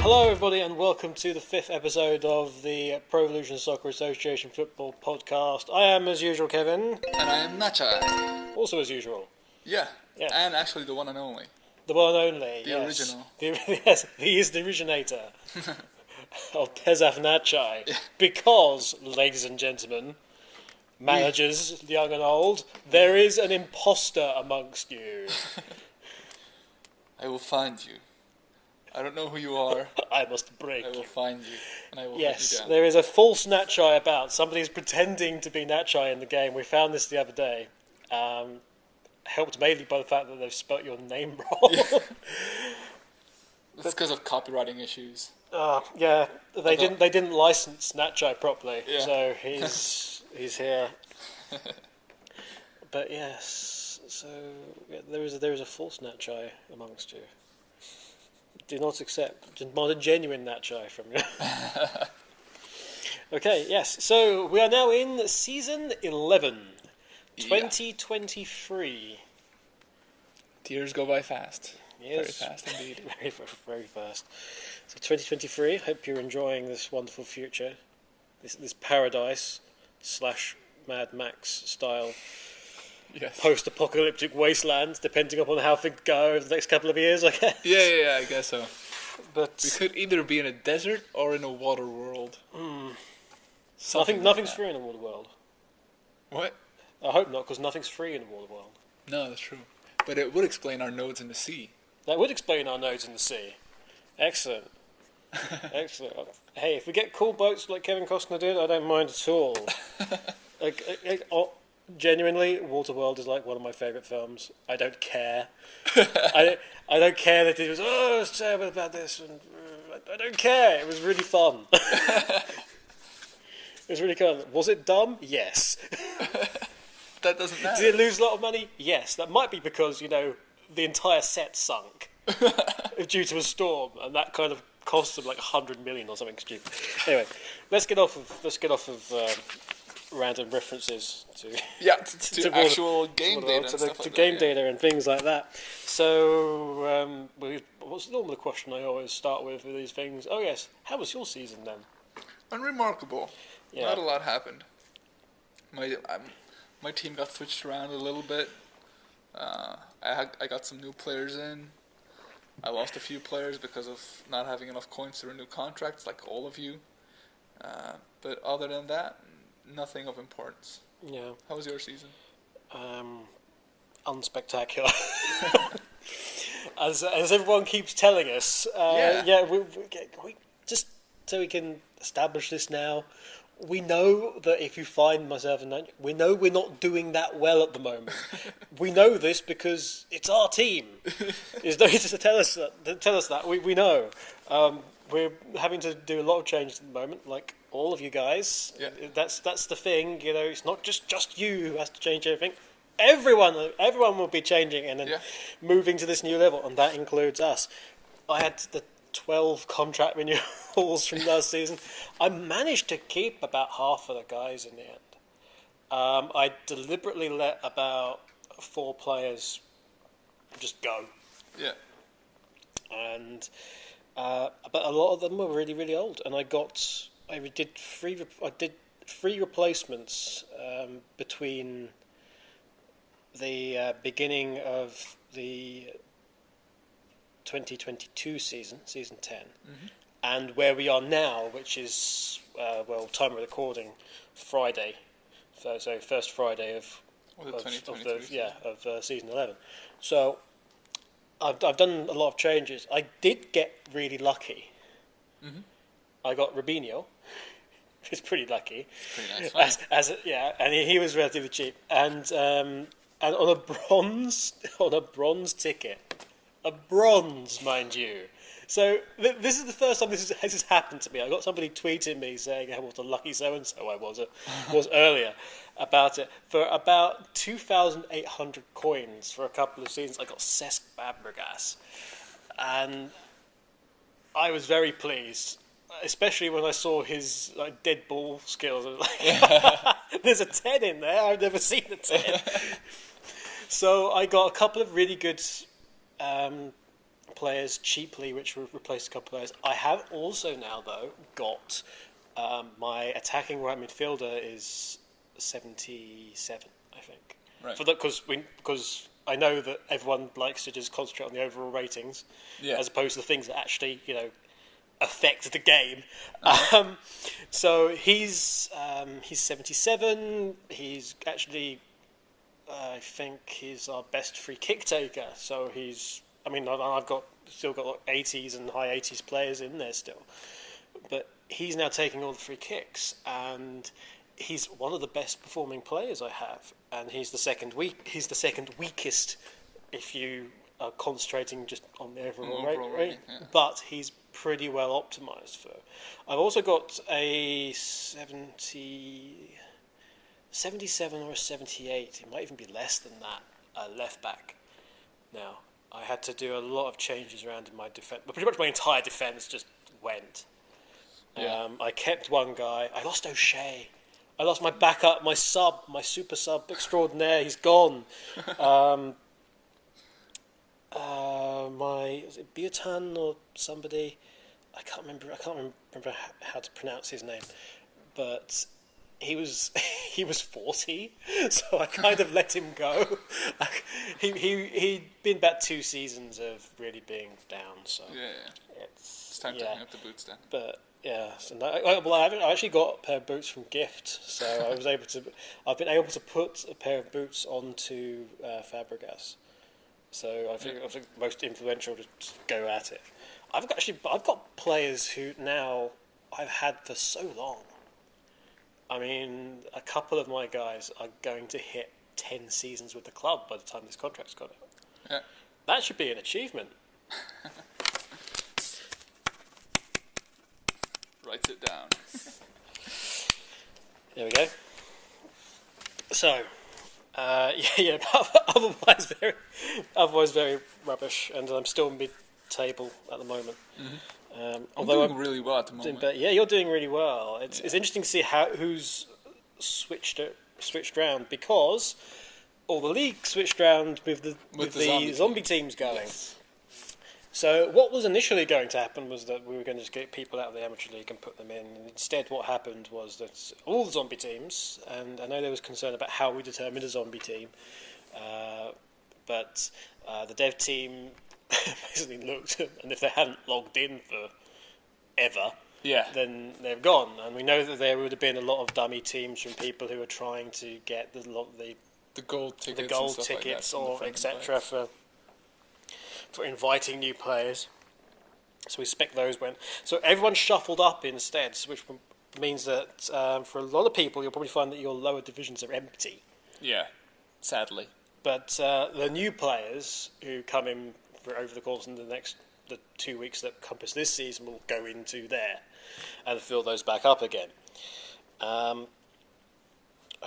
Hello everybody and welcome to the 5th episode of the Pro Evolution Soccer Association Football Podcast. I am, as usual, Kevin. And I am Natchai. Also as usual. Yeah, and actually the one and only. The one and only, The original. Yes, he is the originator of PES-AF Natchai. Because, ladies and gentlemen, managers, young and old, there is an imposter amongst you. I will find you. I don't know who you are. I must break. I will find you, and I will Yes, hunt you down. there is a false Natchai about. Somebody's pretending to be Natchai in the game. We found this the other day. Helped mainly by the fact that they've spelt your name wrong. That's because of copywriting issues. Yeah, they didn't license Natchai properly, Yeah. so he's here. But yes, so there is a false Natchai amongst you. Do not accept not a genuine Natchai from you. Okay, yes. So we are now in season 11, 2023. The years go by fast. Yes. Very fast indeed. Very fast. So 2023. Hope you're enjoying this wonderful future, this paradise / Mad Max style Yes. post-apocalyptic wasteland, depending upon how things go over the next couple of years, I guess. Yeah, I guess so. But We could either be in a desert or in a water world. nothing's free in the water world. What? I hope not, because nothing's free in the water world. No, that's true. But it would explain our nodes in the sea. That would explain our nodes in the sea. Excellent. Excellent. Hey, if we get cool boats like Kevin Costner did, I don't mind at all. Genuinely, Waterworld is like one of my favourite films. I don't care. I don't care that it was, it's terrible about this. And, I don't care. It was really fun. It was really fun. Was it dumb? Yes. That doesn't matter. Did it lose a lot of money? Yes. That might be because, the entire set sunk due to a storm, and that kind of cost them like 100 million or something stupid. Anyway, let's get off of random references to actual game data and stuff like that, game data and things like that. So, what's normally the question I always start with these things? Oh yes, how was your season then? Unremarkable. Yeah. Not a lot happened. My team got switched around a little bit. I got some new players in. I lost a few players because of not having enough coins to renew contracts, like all of you. But other than that, nothing of importance. Yeah. How was your season? Unspectacular. as everyone keeps telling us. We just so we can establish this now. We know that if you find myself in that, we know we're not doing that well at the moment. We know this because it's our team. There's no need to tell us that. We know. We're having to do a lot of changes at the moment, like all of you guys. Yeah. That's the thing. It's not just you who has to change everything. Everyone will be changing and then moving to this new level, and that includes us. I had the 12 contract renewals from last season. I managed to keep about half of the guys in the end. I deliberately let about 4 players just go. Yeah. And but a lot of them were really, really old, and I did three replacements between the beginning of the 2022 season 10, and where we are now, which is time of recording, Friday, so first Friday of season 11. So I've done a lot of changes. I did get really lucky. I got Robinho. He's pretty lucky. Pretty nice. And he was relatively cheap, and on a bronze ticket. A bronze, mind you. So this is the first time this has happened to me. I got somebody tweeting me saying how what a lucky so-and-so I was earlier about it. For about 2,800 coins for a couple of seasons, I got Cesc Fabregas. And I was very pleased, especially when I saw his dead ball skills. There's a 10 in there. I've never seen a 10. So I got a couple of really good players cheaply, which replaced a couple of players. I have also now, though, got my attacking right midfielder is 77, I think. Right. Because I know that everyone likes to just concentrate on the overall ratings, as opposed to the things that actually, affect the game. So he's 77. He's actually, I think, he's our best free kick taker. So I've still got like 80s and high 80s players in there still, but he's now taking all the free kicks, and he's one of the best performing players I have, and he's the second weakest if you are concentrating just on the overall rate. Yeah. But he's pretty well optimised for. I've also got a 77 or a 78. It might even be less than that. Left back. Now I had to do a lot of changes around in my defence, but pretty much my entire defence just went. Yeah. I kept one guy. I lost O'Shea. I lost my backup, my super sub extraordinaire. He's gone. Was it Bhutan or somebody? I can't remember how to pronounce his name, but he was 40, so I kind of let him go. He'd been about 2 seasons of really being down, so It's time to hang up the boots then. But yeah, so I actually got a pair of boots from Gift, so I've been able to put a pair of boots onto Fabregas. So I think most influential to go at it. I've got players who now I've had for so long. I mean, a couple of my guys are going to hit 10 seasons with the club by the time this contract's got out. Yeah. That should be an achievement. Writes it down. There we go. So, otherwise very rubbish, and I'm still mid-table at the moment. Mm-hmm. Although I'm doing really well at the moment. You're doing really well. It's interesting to see who's switched round, because all the league switched round with the zombie teams going. Yes. So what was initially going to happen was that we were going to just get people out of the amateur league and put them in. And instead, what happened was that all the zombie teams, and I know there was concern about how we determined a zombie team, but the dev team basically looked, and if they hadn't logged in for ever, then they've gone. And we know that there would have been a lot of dummy teams from people who were trying to get the gold tickets, or etc. for inviting new players. So we expect those went. So everyone shuffled up instead, which means that for a lot of people, you'll probably find that your lower divisions are empty. Yeah, sadly. But the new players who come in over the course of the 2 weeks that compass this season will go into there and fill those back up again. I'm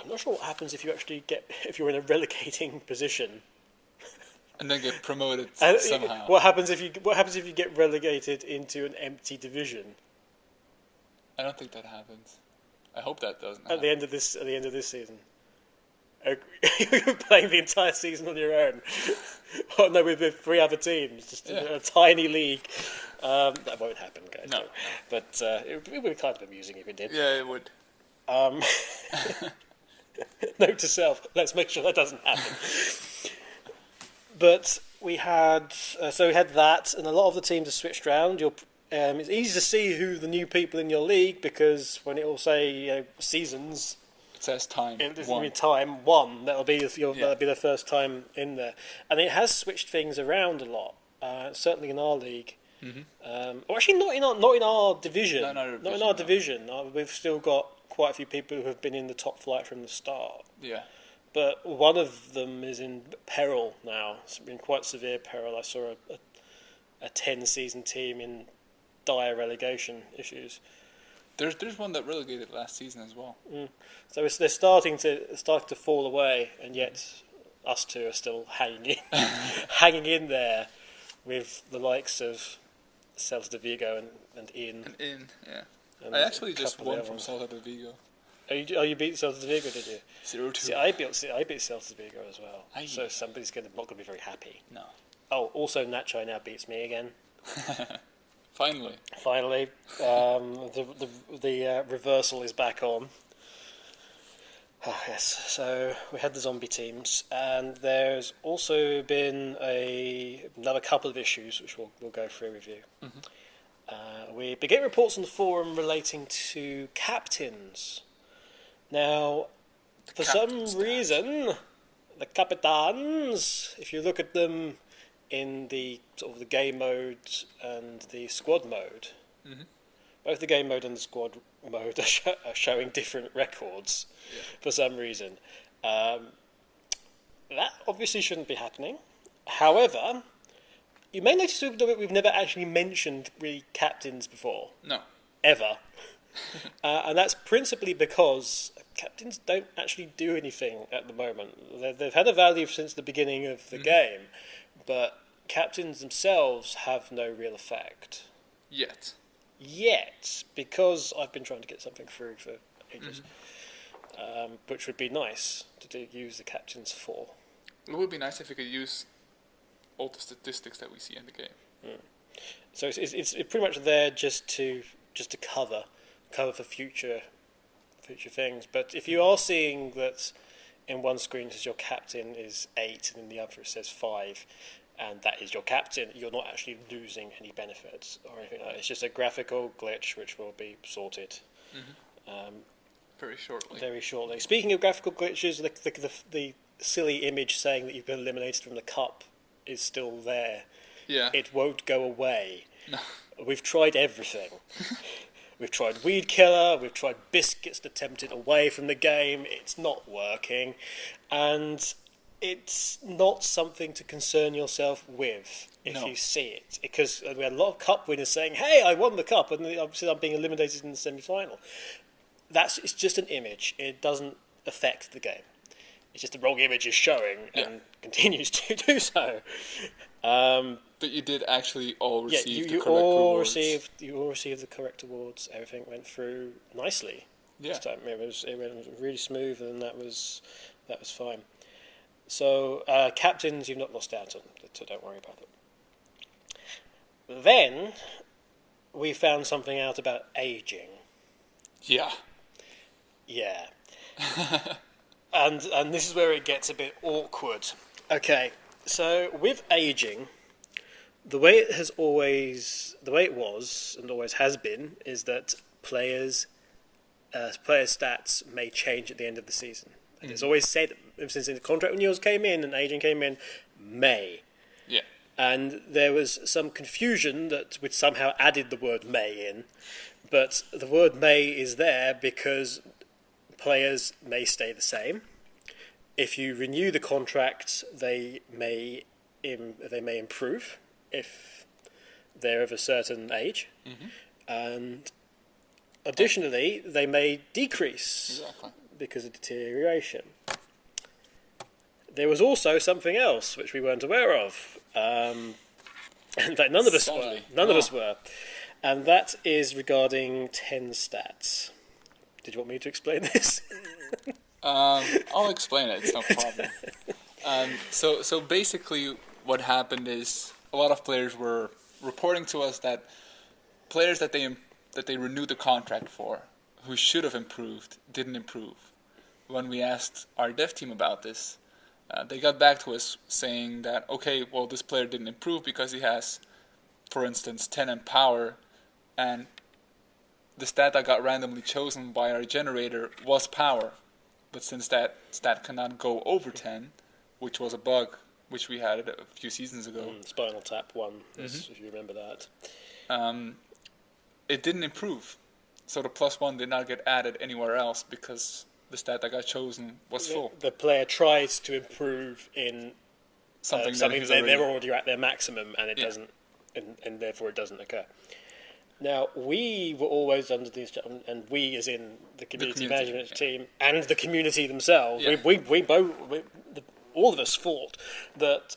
not sure what happens if you're in a relegating position. And then get promoted somehow. What happens if you get relegated into an empty division? I don't think that happens. I hope that doesn't happen. At the end of this season, you're playing the entire season on your own. Oh no, with 3 other teams, just a tiny league. That won't happen, guys. No. But it would be kind of amusing if it did. Yeah, it would. Note to self: let's make sure that doesn't happen. But we had that, and a lot of the teams are switched around. It's easy to see who the new people in your league, because when it will say seasons, it says time one. That'll be the first time in there, and it has switched things around a lot. Certainly in our league, or actually not in our division. Not in our division. We've still got quite a few people who have been in the top flight from the start. Yeah. But one of them is in peril now. It's been quite severe peril. I saw a 10-season team in dire relegation issues. There's one that relegated last season as well. So they're starting to fall away, and yet us two are still hanging in there with the likes of Celta de Vigo and Ian. And Ian, yeah. And I actually just won from Celta de Vigo. You beat Celta de Vigo, did you? 0-2. See, I beat Celta de Vigo as well. So somebody's not going to be very happy. No. Oh, also Natchai now beats me again. Finally. Finally, the reversal is back on. Oh, yes, so we had the zombie teams, and there's also been another couple of issues which we'll go through with you. We begin reports on the forum relating to captains. Now, for some reason, the capitans, if you look at them in the sort of the game mode and the squad mode, both the game mode and the squad mode are showing different records for some reason. That obviously shouldn't be happening. However, you may notice that we've never actually mentioned really captains before. No. Ever. And that's principally because captains don't actually do anything at the moment. They've had a value since the beginning of the game, but captains themselves have no real effect. Yet, because I've been trying to get something through for ages, which would be nice to use the captains for. It would be nice if we could use all the statistics that we see in the game. So it's pretty much there just to cover for future things. But if you are seeing that in one screen it says your captain is 8 and in the other it says 5, and that is your captain, you're not actually losing any benefits or anything like that. It's just a graphical glitch which will be sorted very shortly. Very shortly. Speaking of graphical glitches, the silly image saying that you've been eliminated from the cup is still there. Yeah. It won't go away. No. We've tried everything. We've tried Weed Killer, we've tried Biscuits to tempt it away from the game. It's not working. And it's not something to concern yourself with if you see it. Because we had a lot of cup winners saying, hey, I won the cup, and obviously I'm being eliminated in the semi-final. It's just an image. It doesn't affect the game. It's just the wrong image is showing and continues to do so. But you did actually all receive the correct rewards. You all received the correct awards. Everything went through nicely. This time it went really smooth, and that was fine. So captains, you've not lost out on, so don't worry about it. Then we found something out about aging. Yeah. And this is where it gets a bit awkward. Okay, so with aging, the way it was and always has been is that players' stats may change at the end of the season. And it's always said since the contract renewals came in and aging came in, may. Yeah. And there was some confusion that we'd somehow added the word may in, but the word may is there because players may stay the same. If you renew the contract, they may improve if they're of a certain age, and additionally, they may decrease because of deterioration. There was also something else which we weren't aware of. In fact, none of us were, and that is regarding 10 stats. Did you want me to explain this? I'll explain it. It's no problem. So basically, what happened is a lot of players were reporting to us that players that they renewed the contract for, who should have improved, didn't improve. When we asked our dev team about this, they got back to us saying that, okay, well, this player didn't improve because he has, for instance, 10 in power, and the stat that got randomly chosen by our generator was power. But since that stat cannot go over 10, which was a bug which we had a few seasons ago. Spinal Tap 1, if you remember that. It didn't improve. So the +1 did not get added anywhere else because the stat that got chosen was full. The player tries to improve in something that they're already at their maximum, and it doesn't, and therefore it doesn't occur. Now, we were always under these, and we as in the community management team and the community themselves, we both, all of us thought that,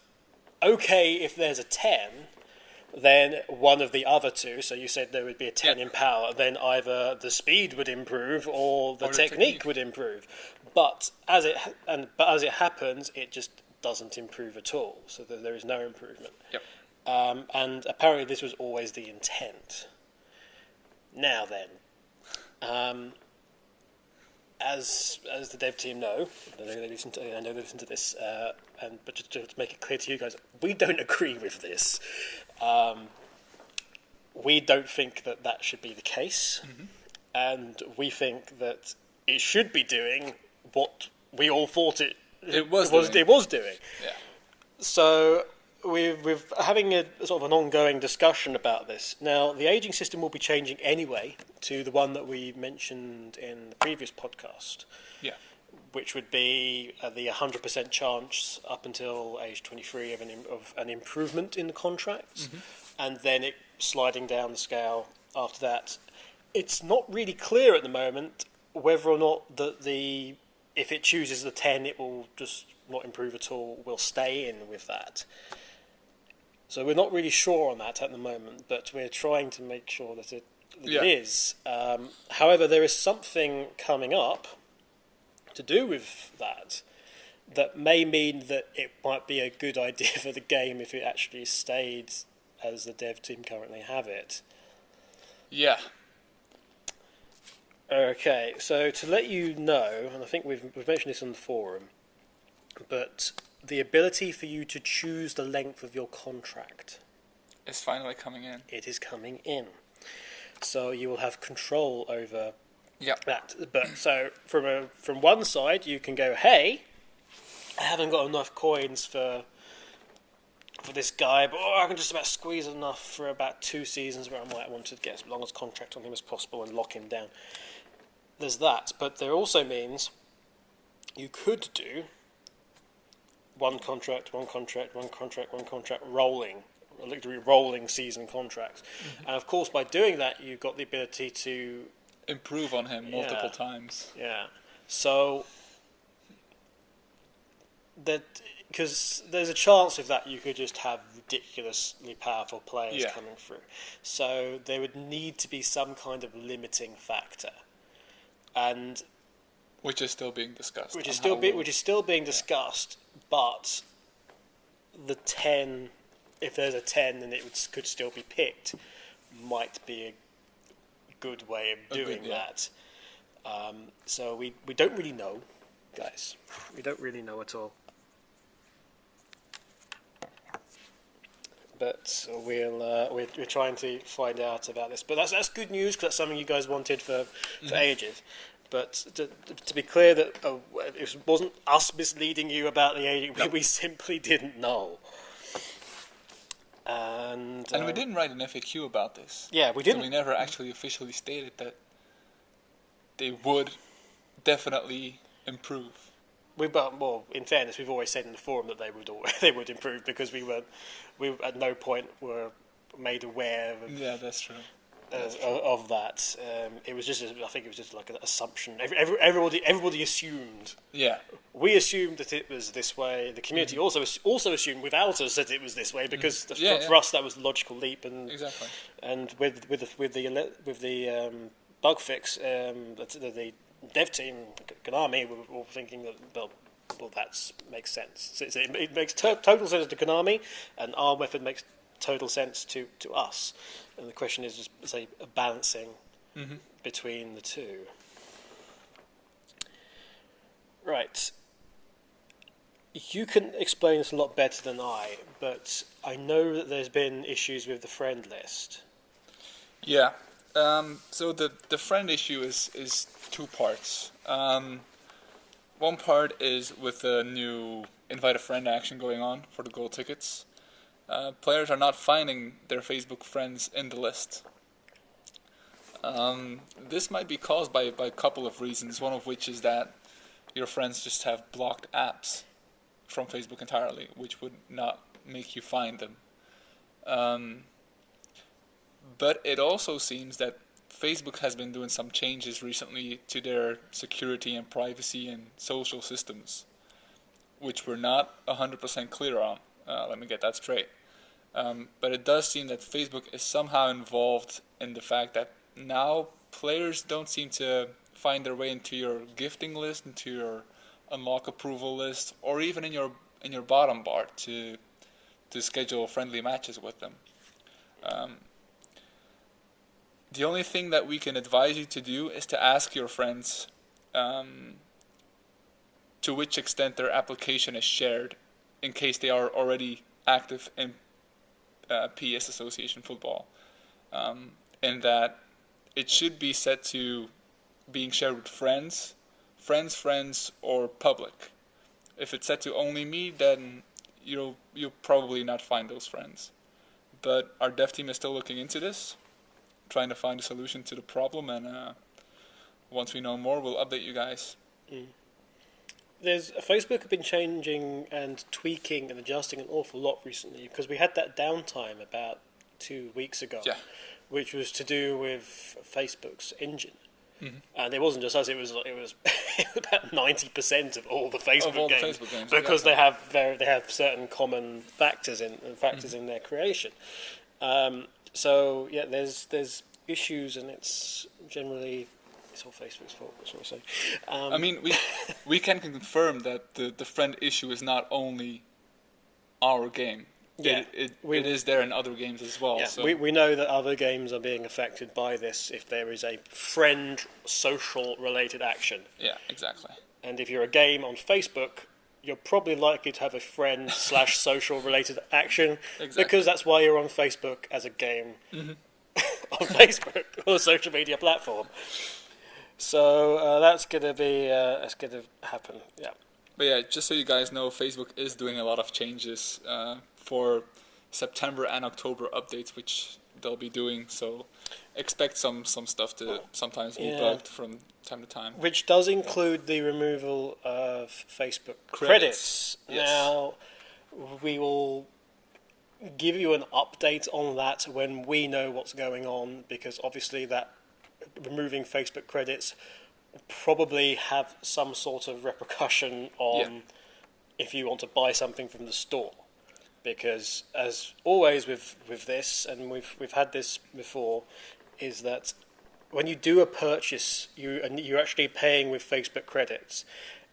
okay, if there's a 10, then one of the other two, so you said there would be a 10 in power, then either the speed would improve or the technique would improve. But as it happens, it just doesn't improve at all, so that there is no improvement. Yep. And apparently this was always the intent. Now then, as the dev team know, I know they listen to this, but to make it clear to you guys, we don't agree with this. We don't think that should be the case, and we think that it should be doing what we all thought it was doing. Yeah. So we're having a sort of an ongoing discussion about this. Now, the aging system will be changing anyway to the one that we mentioned in the previous podcast. Yeah. Which would be the 100% chance up until age 23 of an improvement in the contracts, and then it sliding down the scale after that. It's not really clear at the moment whether or not if it chooses the 10, it will just not improve at all, will stay in with that. So we're not really sure on that at the moment, but we're trying to make sure that it is. However, there is something coming up to do with that may mean that it might be a good idea for the game if it actually stayed as the dev team currently have it. Yeah. Okay, so to let you know, and I think we've mentioned this on the forum, but the ability for you to choose the length of your contract is finally coming in. It is coming in. So you will have control over that. But so from one side, you can go, hey, I haven't got enough coins for this guy, but I can just about squeeze enough for about 2 seasons where I might want to get as long as contract on him as possible and lock him down. There's that, but there also means you could do one contract, rolling, literally rolling season contracts. And of course, by doing that, you've got the ability to improve on him multiple times. Yeah. So that, because there's a chance of that you could just have ridiculously powerful players coming through. So there would need to be some kind of limiting factor, and which is still being discussed. Which is still being discussed, but the 10, if there's a 10 and it could still be picked, might be a good way of doing that. So we don't really know, guys. We don't really know at all. But we're trying to find out about this. But that's good news, because that's something you guys wanted for ages. But to be clear, that it wasn't us misleading you about the aging. Nope. We simply didn't know. And we didn't write an FAQ about this. Yeah, we didn't. So we never actually officially stated that they would definitely improve. Well, in fairness, we've always said in the forum that they would improve, because we at no point were made aware of. Yeah, that's true. Of that. It was just, I think it was just like an assumption. Everybody assumed. Yeah. We assumed that it was this way. The community also assumed without us that it was this way, because for us that was the logical leap. And exactly. And with the bug fix, the dev team, Konami, were all thinking that well that makes sense. So it makes total sense to Konami, and our method makes total sense to us. And the question is just, say, a balancing between the two. Right. You can explain this a lot better than I, but I know that there's been issues with the friend list. Yeah. So the friend issue is 2 parts. One part is with the new invite a friend action going on for the gold tickets. Players are not finding their Facebook friends in the list. This might be caused by a couple of reasons, one of which is that your friends just have blocked apps from Facebook entirely, which would not make you find them. But it also seems that Facebook has been doing some changes recently to their security and privacy and social systems, which we're not 100% clear on. Let me get that straight. But it does seem that Facebook is somehow involved in the fact that now players don't seem to find their way into your gifting list, into your unlock approval list, or even in in your bottom bar to schedule friendly matches with them. The only thing that we can advise you to do is to ask your friends to which extent their application is shared, in case they are already active in PES-Association football, and that it should be set to being shared with friends, or public. If it's set to only me, then you'll probably not find those friends. But our dev team is still looking into this, trying to find a solution to the problem, and once we know more, we'll update you guys. Facebook have been changing and tweaking and adjusting an awful lot recently, because we had that downtime about 2 weeks ago, which was to do with Facebook's engine. Mm-hmm. And it wasn't just us; it was about 90% of all the Facebook games, because they have certain common factors in their creation. So yeah, there's issues, and it's generally it's all Facebook's fault. That's what I say. I mean, we can confirm that the friend issue is not only our game. Yeah, it is there in other games as well. Yeah, so. we know that other games are being affected by this if there is a friend social related action. Yeah, exactly. And if you're a game on Facebook, you're probably likely to have a friend / social related action, because that's why you're on Facebook as a game on Facebook or a social media platform. So that's gonna happen. Yeah. But yeah, just so you guys know, Facebook is doing a lot of changes for September and October updates, which they'll be doing. So expect some stuff to sometimes be bugged from time to time. Which does include the removal of Facebook credits. Yes. Now, we will give you an update on that when we know what's going on, because obviously that removing Facebook credits probably have some sort of repercussion on if you want to buy something from the store, because as always with this, and we've had this before, is that when you do a purchase, you're actually paying with Facebook credits.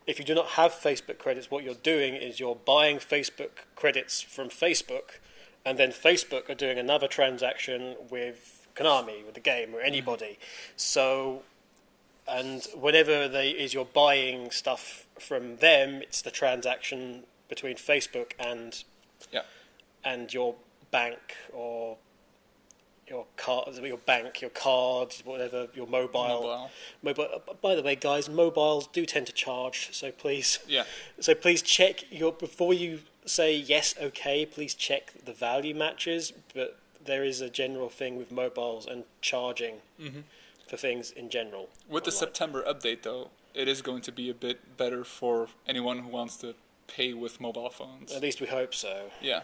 If you do not have Facebook credits, what you're doing is you're buying Facebook credits from Facebook, and then Facebook are doing another transaction with Konami, with the game, or anybody. So, and whenever you're buying stuff from them, it's the transaction between Facebook and your bank, or your card, whatever, your mobile. By the way, guys, mobiles do tend to charge, so please. Yeah. So please check before you say yes, okay. Please check the value matches. But there is a general thing with mobiles and charging for things in general. With the September update, though, it is going to be a bit better for anyone who wants to pay with mobile phones. At least we hope so. Yeah.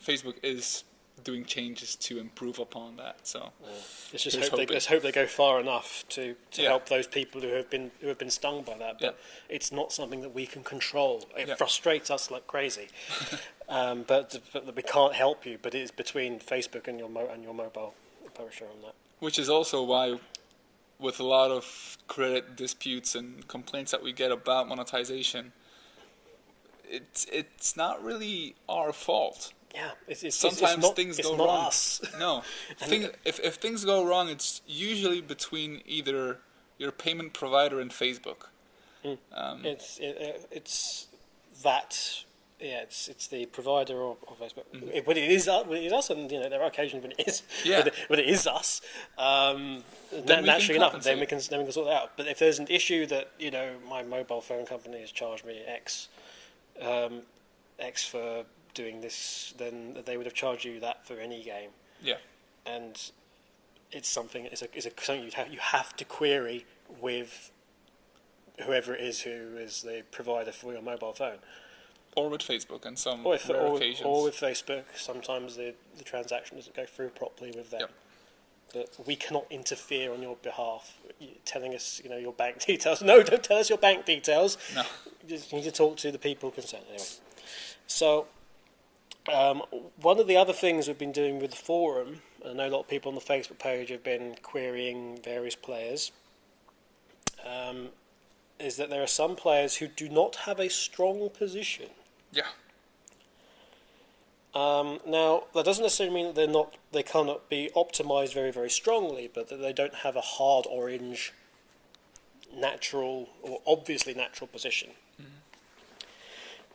Facebook is doing changes to improve upon that, so let's hope they go far enough to help those people who have been stung by that. But it's not something that we can control. It frustrates us like crazy. But we can't help you. But it's between Facebook and your mobile publisher on that. Which is also why, with a lot of credit disputes and complaints that we get about monetization, it's not really our fault. Yeah, sometimes things go wrong. Not us. No, if things go wrong, it's usually between either your payment provider and Facebook. It's that. Yeah, it's the provider of Facebook. But it is us, and there are occasions when it is. Yeah. When it is us. Naturally enough, then we can sort that out. But if there's an issue that my mobile phone company has charged me X for doing this, then they would have charged you that for any game. Yeah. And it's something you have to query with whoever it is who is the provider for your mobile phone. Or with Facebook on some rare occasions. Or with Facebook. Sometimes the transaction doesn't go through properly with them. Yep. But we cannot interfere on your behalf, telling us, your bank details. No, don't tell us your bank details. No. You just need to talk to the people concerned. Anyway. So, one of the other things we've been doing with the forum, I know a lot of people on the Facebook page have been querying various players, is that there are some players who do not have a strong position Yeah. Now, that doesn't necessarily mean that they cannot be optimized very, very strongly, but that they don't have a hard orange, natural, or obviously natural position.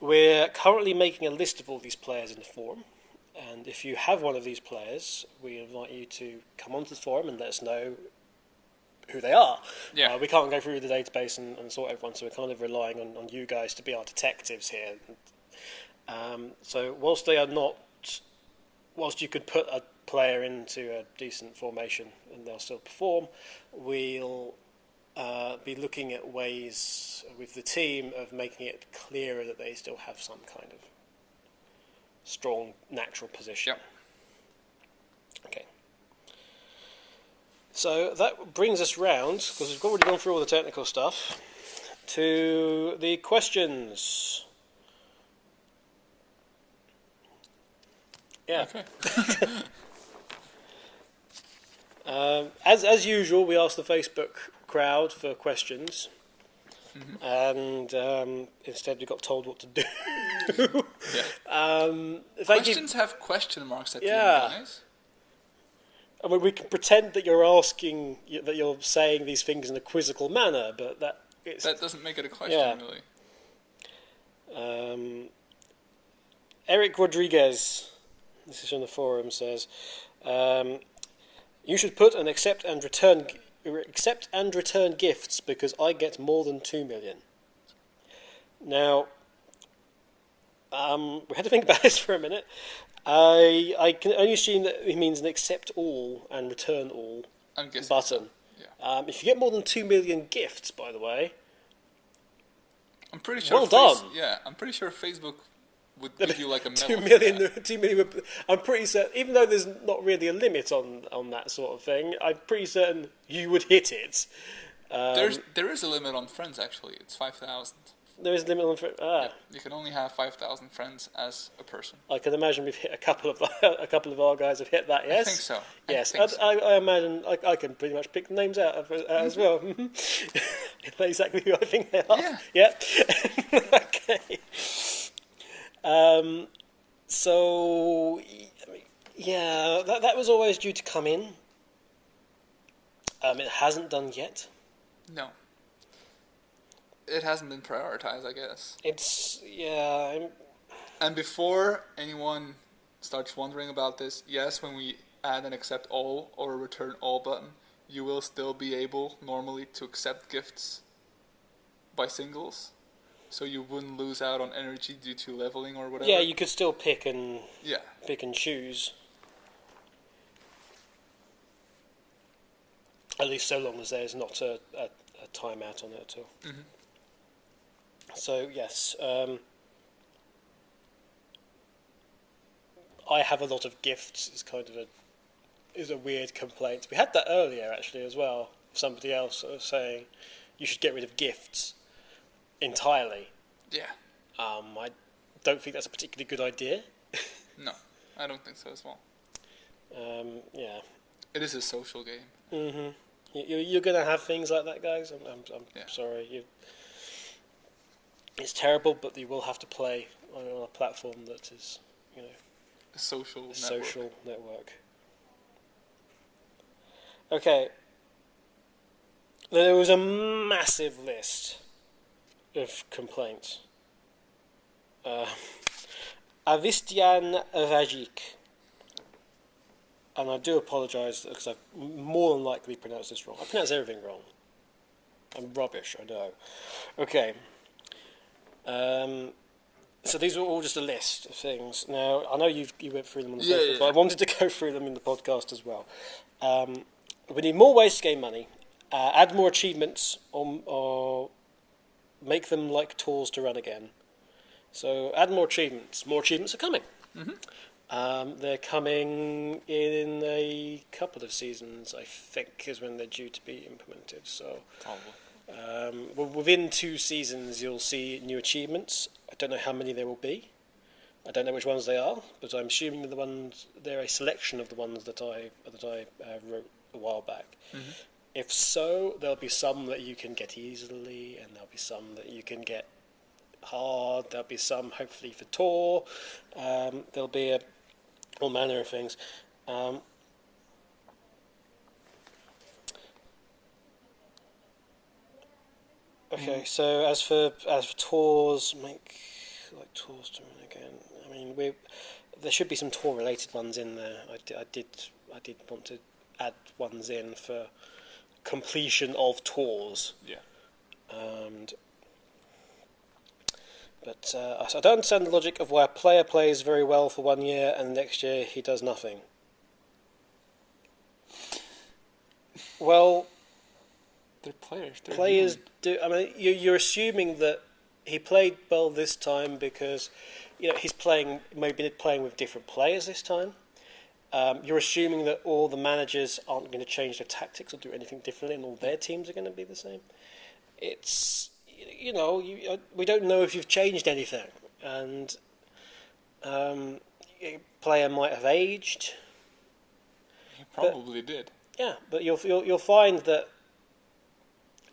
We're currently making a list of all these players in the forum, and if you have one of these players, we invite you to come onto the forum and let us know who they are. Yeah. We can't go through the database and sort everyone, so we're kind of relying on you guys to be our detectives here. So whilst you could put a player into a decent formation and they'll still perform, we'll be looking at ways with the team of making it clearer that they still have some kind of strong natural position. Yep. Okay. So that brings us round, because we've already gone through all the technical stuff, to the questions. Yeah. Okay. As usual, we asked the Facebook crowd for questions, and instead we got told what to do. Yeah. Questions have question marks at the end, guys. I mean, we can pretend that that you're saying these things in a quizzical manner, but that doesn't make it a question, really. Eric Rodriguez, this is on the forum, says, you should put an accept and return gifts because I get more than 2 million. Now, we had to think about this for a minute. I can only assume that it means an accept all and return all button. So. Yeah. If you get more than 2 million gifts, by the way, I'm pretty sure. Well done. I'm pretty sure Facebook would give you like a medal. 2 million. I'm pretty certain, even though there's not really a limit on that sort of thing, I'm pretty certain you would hit it. There is a limit on friends, actually. It's 5,000. There is a limit on friends. Yeah, you can only have 5,000 friends as a person. I can imagine we've hit a couple of our guys have hit that. Yes, I think so. Yes, so. I imagine I can pretty much pick the names out as well. Exactly who I think they are. Yeah. Okay. So yeah, that was always due to come in. It hasn't done yet. No. It hasn't been prioritized, I guess. And before anyone starts wondering about this, yes, when we add an accept all or a return all button, you will still be able normally to accept gifts by singles. So you wouldn't lose out on energy due to leveling or whatever. Yeah, you could still pick and choose. At least so long as there's not a timeout on it at all. Mm-hmm. So yes, I have a lot of gifts. It's kind of a weird complaint. We had that earlier actually as well. Somebody else was saying you should get rid of gifts entirely. Yeah. I don't think that's a particularly good idea. No, I don't think so as well. Yeah. It is a social game. Mhm. You're gonna have things like that, guys. I'm sorry. It's terrible, but you will have to play on a platform that is, a social network. Okay. There was a massive list of complaints. Avistian Rajic. And I do apologise because I've more than likely pronounced this wrong. I pronounce everything wrong. I'm rubbish, I know. Okay. So these are all just a list of things. Now, I know you went through them on the podcast, but I wanted to go through them in the podcast as well. We need more ways to gain money, add more achievements, or make them like tours to run again. So add more achievements. More achievements are coming. Mm-hmm. They're coming in a couple of seasons, I think, is when they're due to be implemented. So within 2 seasons, you'll see new achievements. I don't know how many there will be. I don't know which ones they are, but I'm assuming they're a selection of the ones that I wrote a while back. Mm-hmm. If so, there'll be some that you can get easily, and there'll be some that you can get hard. There'll be some, hopefully, for tour. There'll be all manner of things. Okay, so as for tours, make like tours to run again. I mean, there should be some tour related ones in there. I did want to add ones in for completion of tours. Yeah. But I don't understand the logic of why a player plays very well for 1 year and the next year he does nothing. Well, they're players. Players do. I mean, you're assuming that he played well this time because, he's maybe playing with different players this time. You're assuming that all the managers aren't going to change their tactics or do anything differently, and all their teams are going to be the same. It's we don't know if you've changed anything, and a player might have aged. He probably did. Yeah, but you'll find that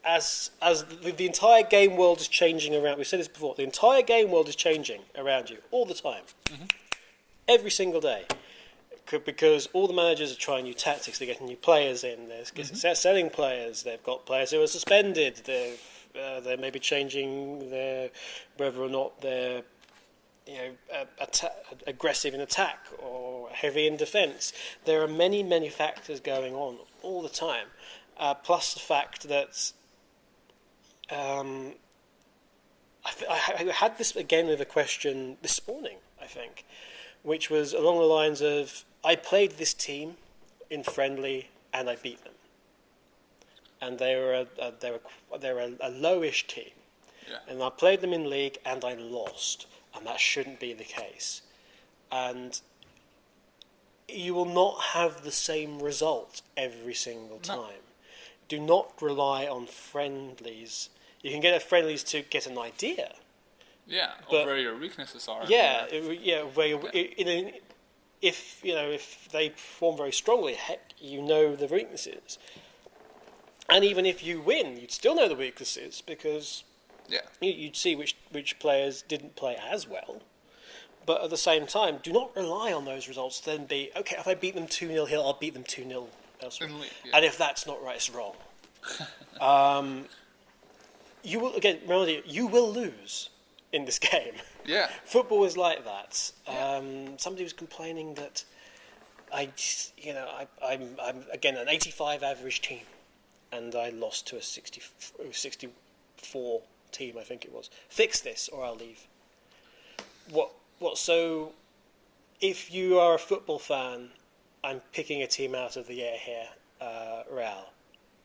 as the entire game world is changing around. We've said this before. The entire game world is changing around you all the time, every single day, because all the managers are trying new tactics. They're getting new players in. They're selling players. They've got players who are suspended. They may be changing whether or not they're aggressive in attack or heavy in defence. There are many factors going on all the time. Plus the fact that I had this again with a question this morning, I think, which was along the lines of, I played this team in friendly and I beat them, and they were a lowish team, and I played them in league and I lost, and that shouldn't be the case, and you will not have the same result every single time. No. Do not rely on friendlies. You can get at friendlies to get an idea. Yeah, of where your weaknesses are. Yeah, if they perform very strongly, heck, you know the weaknesses. And even if you win, you'd still know the weaknesses because you'd see which players didn't play as well. But at the same time, do not rely on those results to then be, okay, if I beat them 2-0 here, I'll beat them 2-0 elsewhere. And if that's not right, it's wrong. You will, again, remember, you will lose in this game. Yeah. Football is like that. Somebody was complaining that I'm again an 85 average team, and I lost to a 64 team, I think it was. Fix this, or I'll leave. What? So, if you are a football fan, I'm picking a team out of the air here. Real.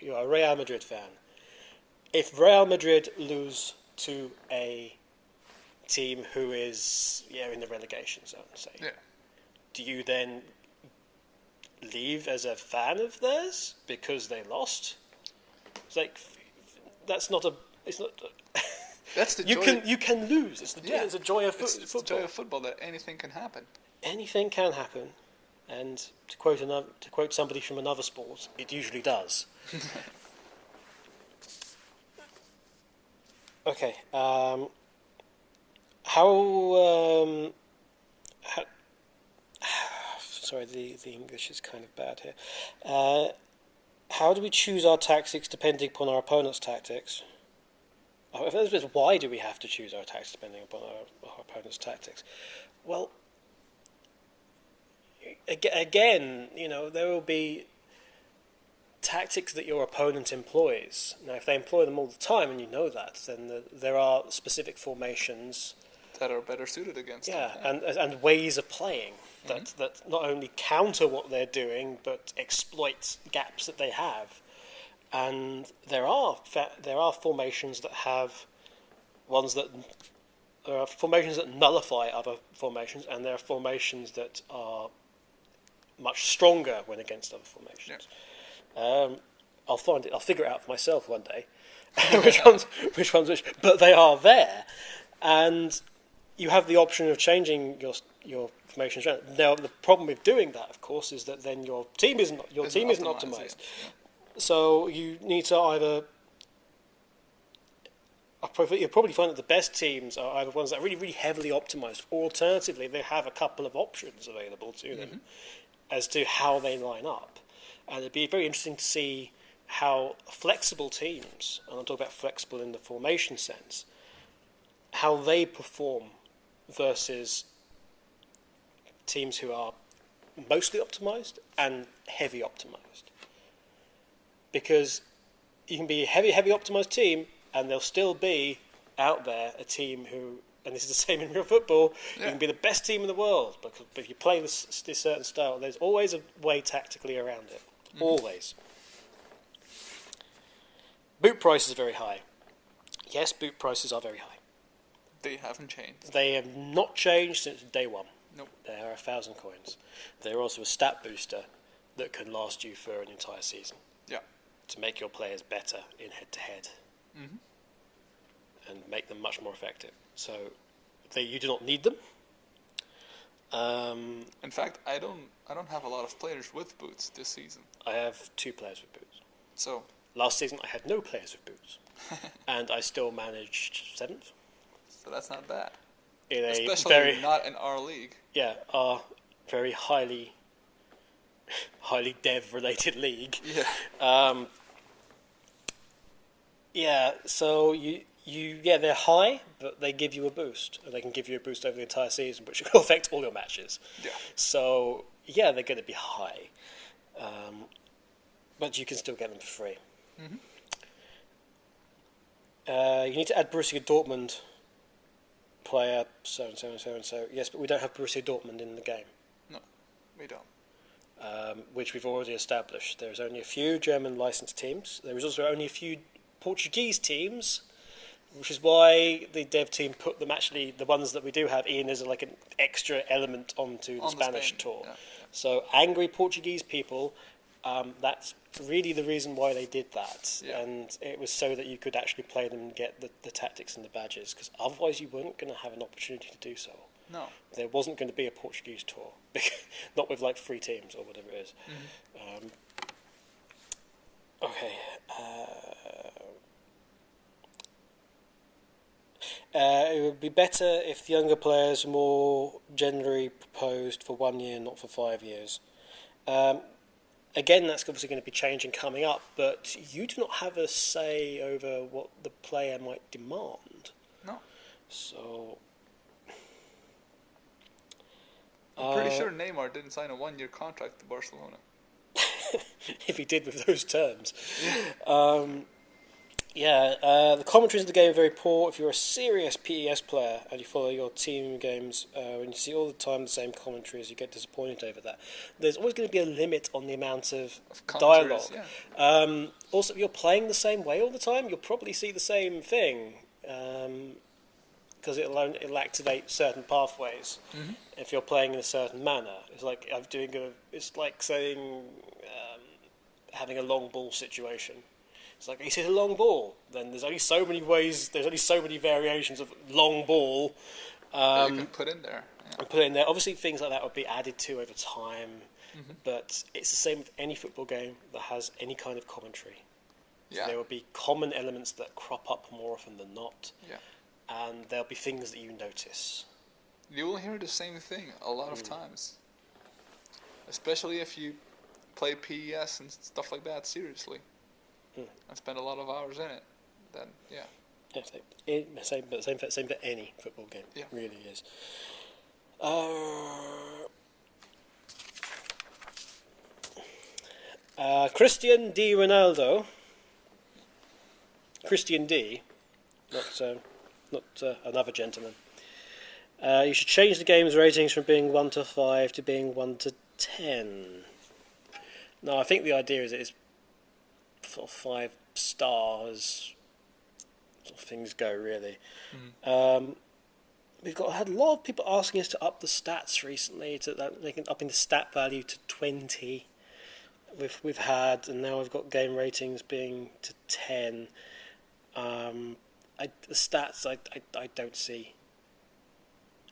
You are a Real Madrid fan. If Real Madrid lose to a team who is in the relegation zone, say, do you then leave as a fan of theirs because they lost? It's like that's not a. It's not. That's the joy. You can lose. It's a joy of football. It's the joy of football that anything can happen. Anything can happen, and to quote somebody from another sport, it usually does. Okay. Sorry, the English is kind of bad here. How do we choose our tactics depending upon our opponent's tactics? Why do we have to choose our tactics depending upon our opponent's tactics? Well, again, there will be tactics that your opponent employs. Now, if they employ them all the time, and you know that, then there are specific formations that are better suited against them. And ways of playing that not only counter what they're doing, but exploit gaps that they have. And there are formations that have there are formations that nullify other formations, and there are formations that are much stronger when against other formations. Yeah. I'll figure it out for myself one day, which ones which. But they are there, and you have the option of changing your formation strength. Now, the problem with doing that, of course, is that then your team isn't optimized. Yeah. So you need to either you'll probably find that the best teams are either ones that are really, really heavily optimized, or alternatively, they have a couple of options available to them as to how they line up. And it'd be very interesting to see how flexible teams, and I'm talking about flexible in the formation sense, how they perform versus teams who are mostly optimized and heavy optimized. Because you can be a heavy optimized team, and there'll still be out there a team who, and this is the same in real football, you can be the best team in the world, but if you play this certain style, there's always a way tactically around it. Always. Boot prices are very high. Yes, boot prices are very high. They haven't changed. They have not changed since day one. Nope. They are 1,000 coins. They're also a stat booster that can last you for an entire season. Yeah. To make your players better in head-to-head. And make them much more effective. So you do not need them. In fact, I don't have a lot of players with boots this season. I have 2 players with boots. So last season I had no players with boots. And I still managed 7th. So that's not bad. In a Especially not in our league. Yeah, our very highly dev-related league. Yeah. Yeah, so they're high, but they give you a boost, and they can give you a boost over the entire season, which will affect all your matches. Yeah. So yeah, they're going to be high, but you can still get them for free. You need to add Borussia Dortmund player so and so and so and so. Yes, but we don't have Borussia Dortmund in the game. No, we don't. Which we've already established. There's only a few German licensed teams. There is also only a few Portuguese teams, which is why the dev team put them, actually the ones that we do have in, as like an extra element onto the Spanish tour. Yeah. So angry Portuguese people, that's really the reason why they did that. Yeah. And it was so that you could actually play them and get the tactics and the badges, because otherwise you weren't going to have an opportunity to do so. No. There wasn't going to be a Portuguese tour, not with like 3 teams or whatever it is. Okay. It would be better if the younger players were more generally proposed for 1 year, not for 5 years. Again, that's obviously going to be changing coming up, but you do not have a say over what the player might demand. No. So I'm pretty sure Neymar didn't sign a 1-year contract to Barcelona. if he did with those terms. The commentaries of the game are very poor. If you're a serious PES player and you follow your team games, when you see all the time the same commentaries, you get disappointed over that. There's always going to be a limit on the amount of dialogue. Yeah. Also, if you're playing the same way all the time, you'll probably see the same thing, because it'll activate certain pathways. If you're playing in a certain manner. It's like it's like saying having a long ball situation. It's like, he hit a long ball. Then there's only so many ways. There's only so many variations of long ball. That you can put in there. Yeah. And put in there. Obviously, things like that would be added to over time. But it's the same with any football game that has any kind of commentary. Yeah. There will be common elements that crop up more often than not. Yeah. And there'll be things that you notice. You will hear the same thing a lot of times. Especially if you play PES and stuff like that seriously. And spend a lot of hours in it. Then, yeah. Yeah, same for any football game. Yeah. It really is. Christian D. Ronaldo. Christian D. Not another gentleman. You should change the game's ratings from being 1 to 5 to being 1 to 10. No, I think the idea is it's sort of 5 stars. Sort of things go really. We've had a lot of people asking us to up the stats recently, upping the stat value to 20. We've had, and now we've got game ratings being to 10. The stats, I don't see.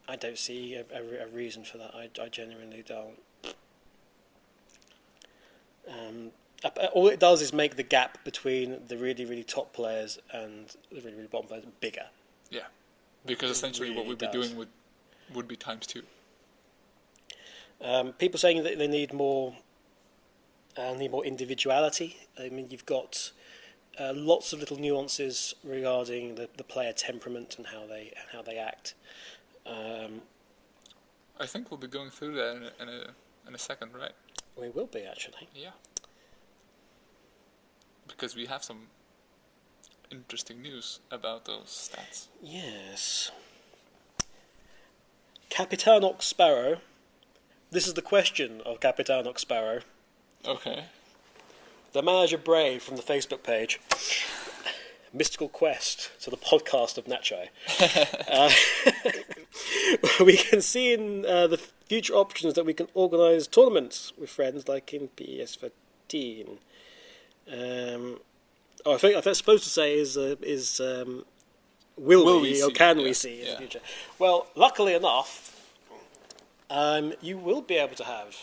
I don't see a reason for that. I genuinely don't. all it does is make the gap between the really, really top players and the really, really bottom players bigger. Yeah, because essentially really what we'd be does. doing would be times 2. People saying that they need more individuality. I mean, you've got lots of little nuances regarding the player temperament and how they act. I think we'll be going through that in a second, right? We will be, actually. Yeah. Because we have some interesting news about those stats. Yes. Capitan Ox Sparrow. This is the question of Capitan Ox Sparrow. Okay. The manager Brave from the Facebook page. Mystical Quest to the podcast of Natchai. We can see in the future options that we can organise tournaments with friends, like in PES-AF. I think I'm supposed to say is will we or can we see in the future? Well, luckily enough, you will be able to have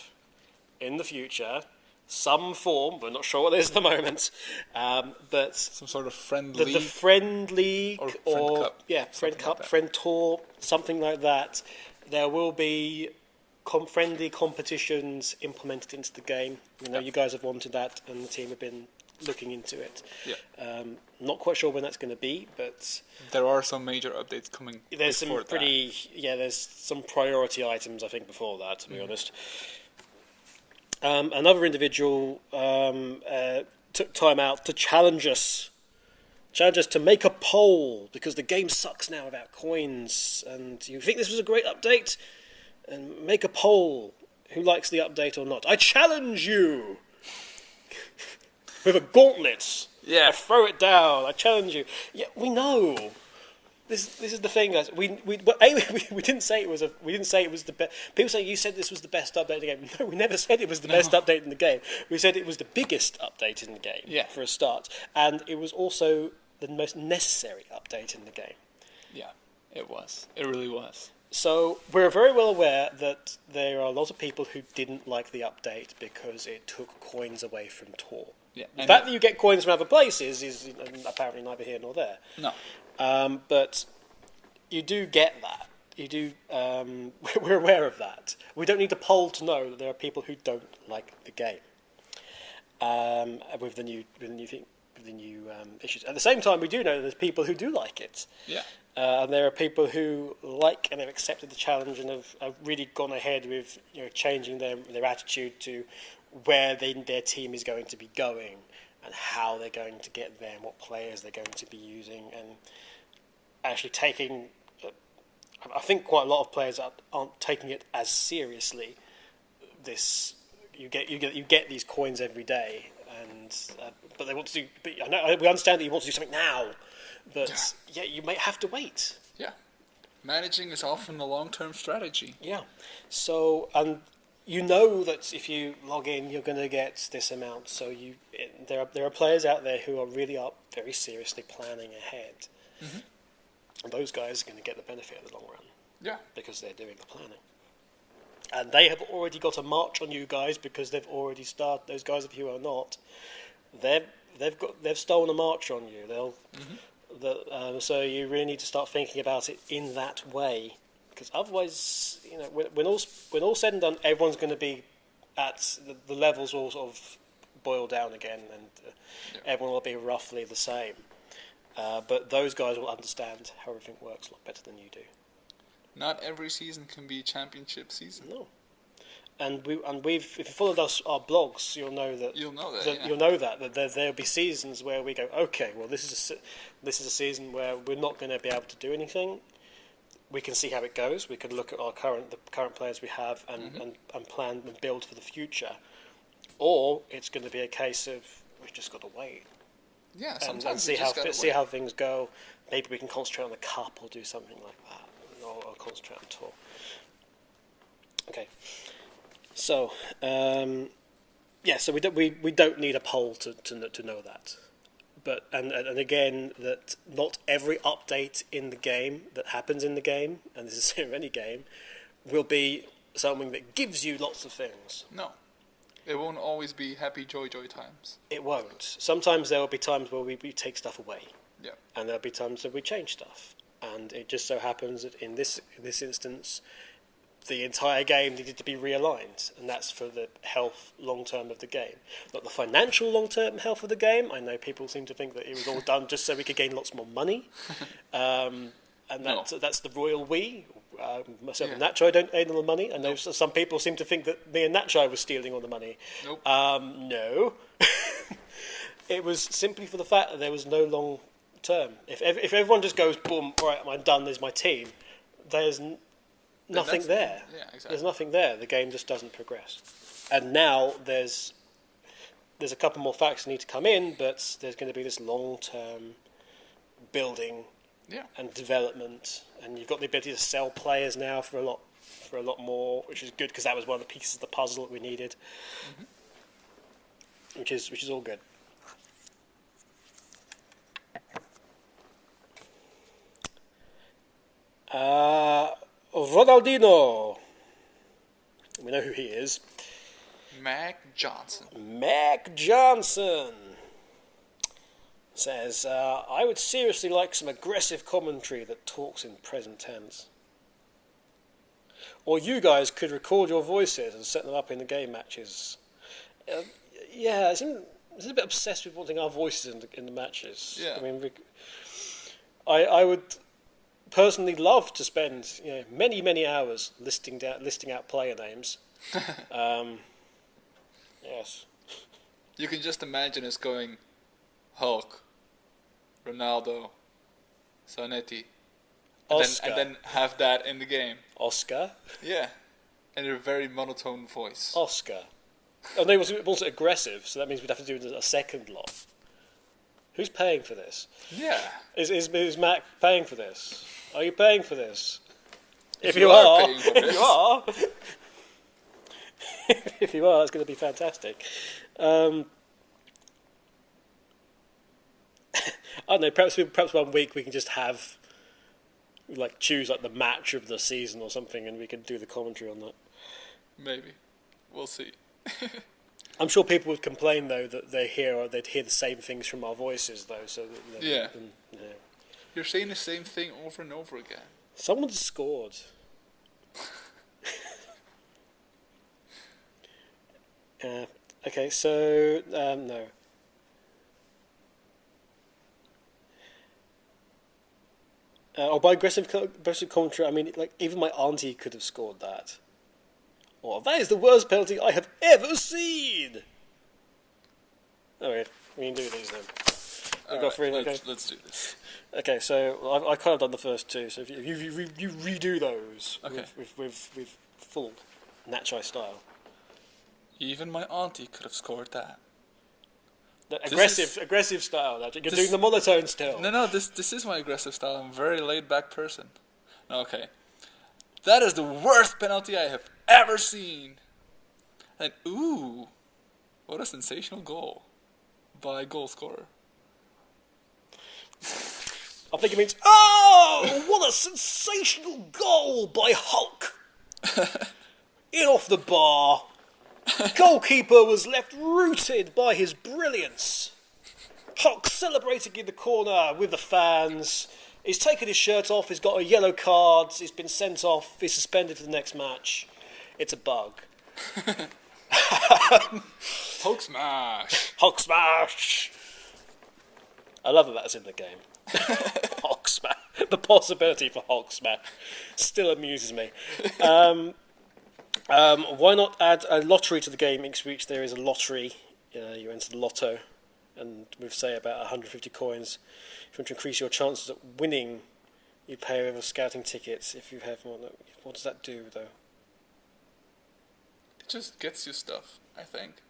in the future some form. We're not sure what it is at the moment, but some sort of friend league, the friend league or friend cup, friend tour, something like that. There will be friendly competitions implemented into the game. You guys have wanted that, and the team have been looking into it. Yeah. Not quite sure when that's going to be, but there are some major updates coming. There's some priority items I think before that, to be honest. Another individual took time out to challenge us to make a poll, because the game sucks now without coins, and you think this was a great update, and make a poll who likes the update or not. I challenge you with a gauntlet. Yeah. I throw it down. I challenge you. Yeah, we know. This is the thing, guys. We didn't say it was the best. People say you said this was the best update in the game. No, we never said it was the best update in the game. We said it was the biggest update in the game. Yeah. For a start, and it was also the most necessary update in the game. Yeah, it was. It really was. So we're very well aware that there are a lot of people who didn't like the update because it took coins away from Tor. Yeah. The fact that you get coins from other places is apparently neither here nor there. No. But you do get that. You do. We're aware of that. We don't need a poll to know that there are people who don't like the game. With the new issues. At the same time, we do know that there's people who do like it. Yeah. And there are people who like and have accepted the challenge and have really gone ahead with changing their attitude to where their team is going to be going and how they're going to get there and what players they're going to be using, and actually taking. I think quite a lot of players aren't taking it as seriously. You get these coins every day, and but they want to do. But we understand that you want to do something now, but you may have to wait. Yeah, managing is often a long-term strategy. Yeah, so that if you log in, you're going to get this amount. So there are players out there who are very seriously planning ahead. Mm-hmm. And those guys are going to get the benefit of the long run. Yeah. Because they're doing the planning. And they have already got a march on you guys because they've already started. Those guys of you who are not, they've stolen a march on you. So you really need to start thinking about it in that way, because otherwise, when all said and done, everyone's going to be at the levels will sort of boil down again, and everyone will be roughly the same. But those guys will understand how everything works a lot better than you do. Not every season can be championship season. No. And if you followed our blogs, you'll know that. You'll know that there'll be seasons where we go, okay, well this is a season where we're not going to be able to do anything. We can see how it goes. We can look at the current players we have and plan and build for the future. Or it's going to be a case of we've just got to wait. Yeah, and see how things go. Maybe we can concentrate on the cup or do something like that, or concentrate on tour. Okay, so so we don't need a poll to know that, but and again that not every update in the game that happens in the game, and this is in any game, will be something that gives you lots of things. No. It won't always be happy joy times. It won't. Sometimes there will be times where we take stuff away. Yeah. And there'll be times that we change stuff. And it just so happens that in this instance, the entire game needed to be realigned, and that's for the health long-term of the game. Not the financial long-term health of the game. I know people seem to think that it was all done just so we could gain lots more money. And that's the royal we. Myself and Natchai don't earn all the money. I know some people seem to think that me and Natchai were stealing all the money. Nope. No. It was simply for the fact that there was no long term. If everyone just goes, boom, right, I'm done, there's my team, there's nothing there. Yeah, exactly. There's nothing there. The game just doesn't progress. And now there's a couple more facts that need to come in, but there's going to be this long-term building and development, and you've got the ability to sell players now for a lot more, which is good because that was one of the pieces of the puzzle that we needed, which is all good. Ronaldinho. We know who he is. Mac Johnson. Mac Johnson says, I would seriously like some aggressive commentary that talks in present tense. Or you guys could record your voices and set them up in the game matches. I seem a bit obsessed with wanting our voices in the matches. Yeah. I mean, I would personally love to spend many hours listing out player names. Yes. You can just imagine us going Hulk, Ronaldo, Zanetti, and then have that in the game. Oscar. Yeah, in a very monotone voice. Oscar. And they was also aggressive, so that means we'd have to do a second lot. Who's paying for this? Yeah. Is Mac paying for this? Are you paying for this? If you are paying for if this. you are, if you are, that's going to be fantastic. I don't know. Perhaps 1 week we can just have choose the match of the season or something, and we can do the commentary on that. Maybe, we'll see. I'm sure people would complain though that they'd hear the same things from our voices though. So yeah. You're saying the same thing over and over again. Someone's scored. Okay, so no. By aggressive commentary, I mean even my auntie could have scored that. Or that is the worst penalty I have ever seen. Alright, we can do these then. Let's do this. Okay, so I kind of done the first two. So if you redo those with full Natchai style. Even my auntie could have scored that. Aggressive style. You're doing the monotone still. No. This is my aggressive style. I'm a very laid back person. Okay, that is the worst penalty I have ever seen. And ooh, what a sensational goal by goal scorer. I think it means, oh, what a sensational goal by Hulk. In off the bar. Goalkeeper was left rooted by his brilliance. Hulk celebrating in the corner with the fans. He's taken his shirt off, he's got a yellow card, he's been sent off, he's suspended for the next match. It's a bug. Hulk smash! Hulk smash! I love that that's in the game. Hulk smash. The possibility for Hulk smash still amuses me. Why not add a lottery to the game? Each week there is a lottery. You enter the lotto, and with say about 150 coins. If you want to increase your chances at winning, you pay over scouting tickets. If you have more, what does that do though? It just gets you stuff, I think.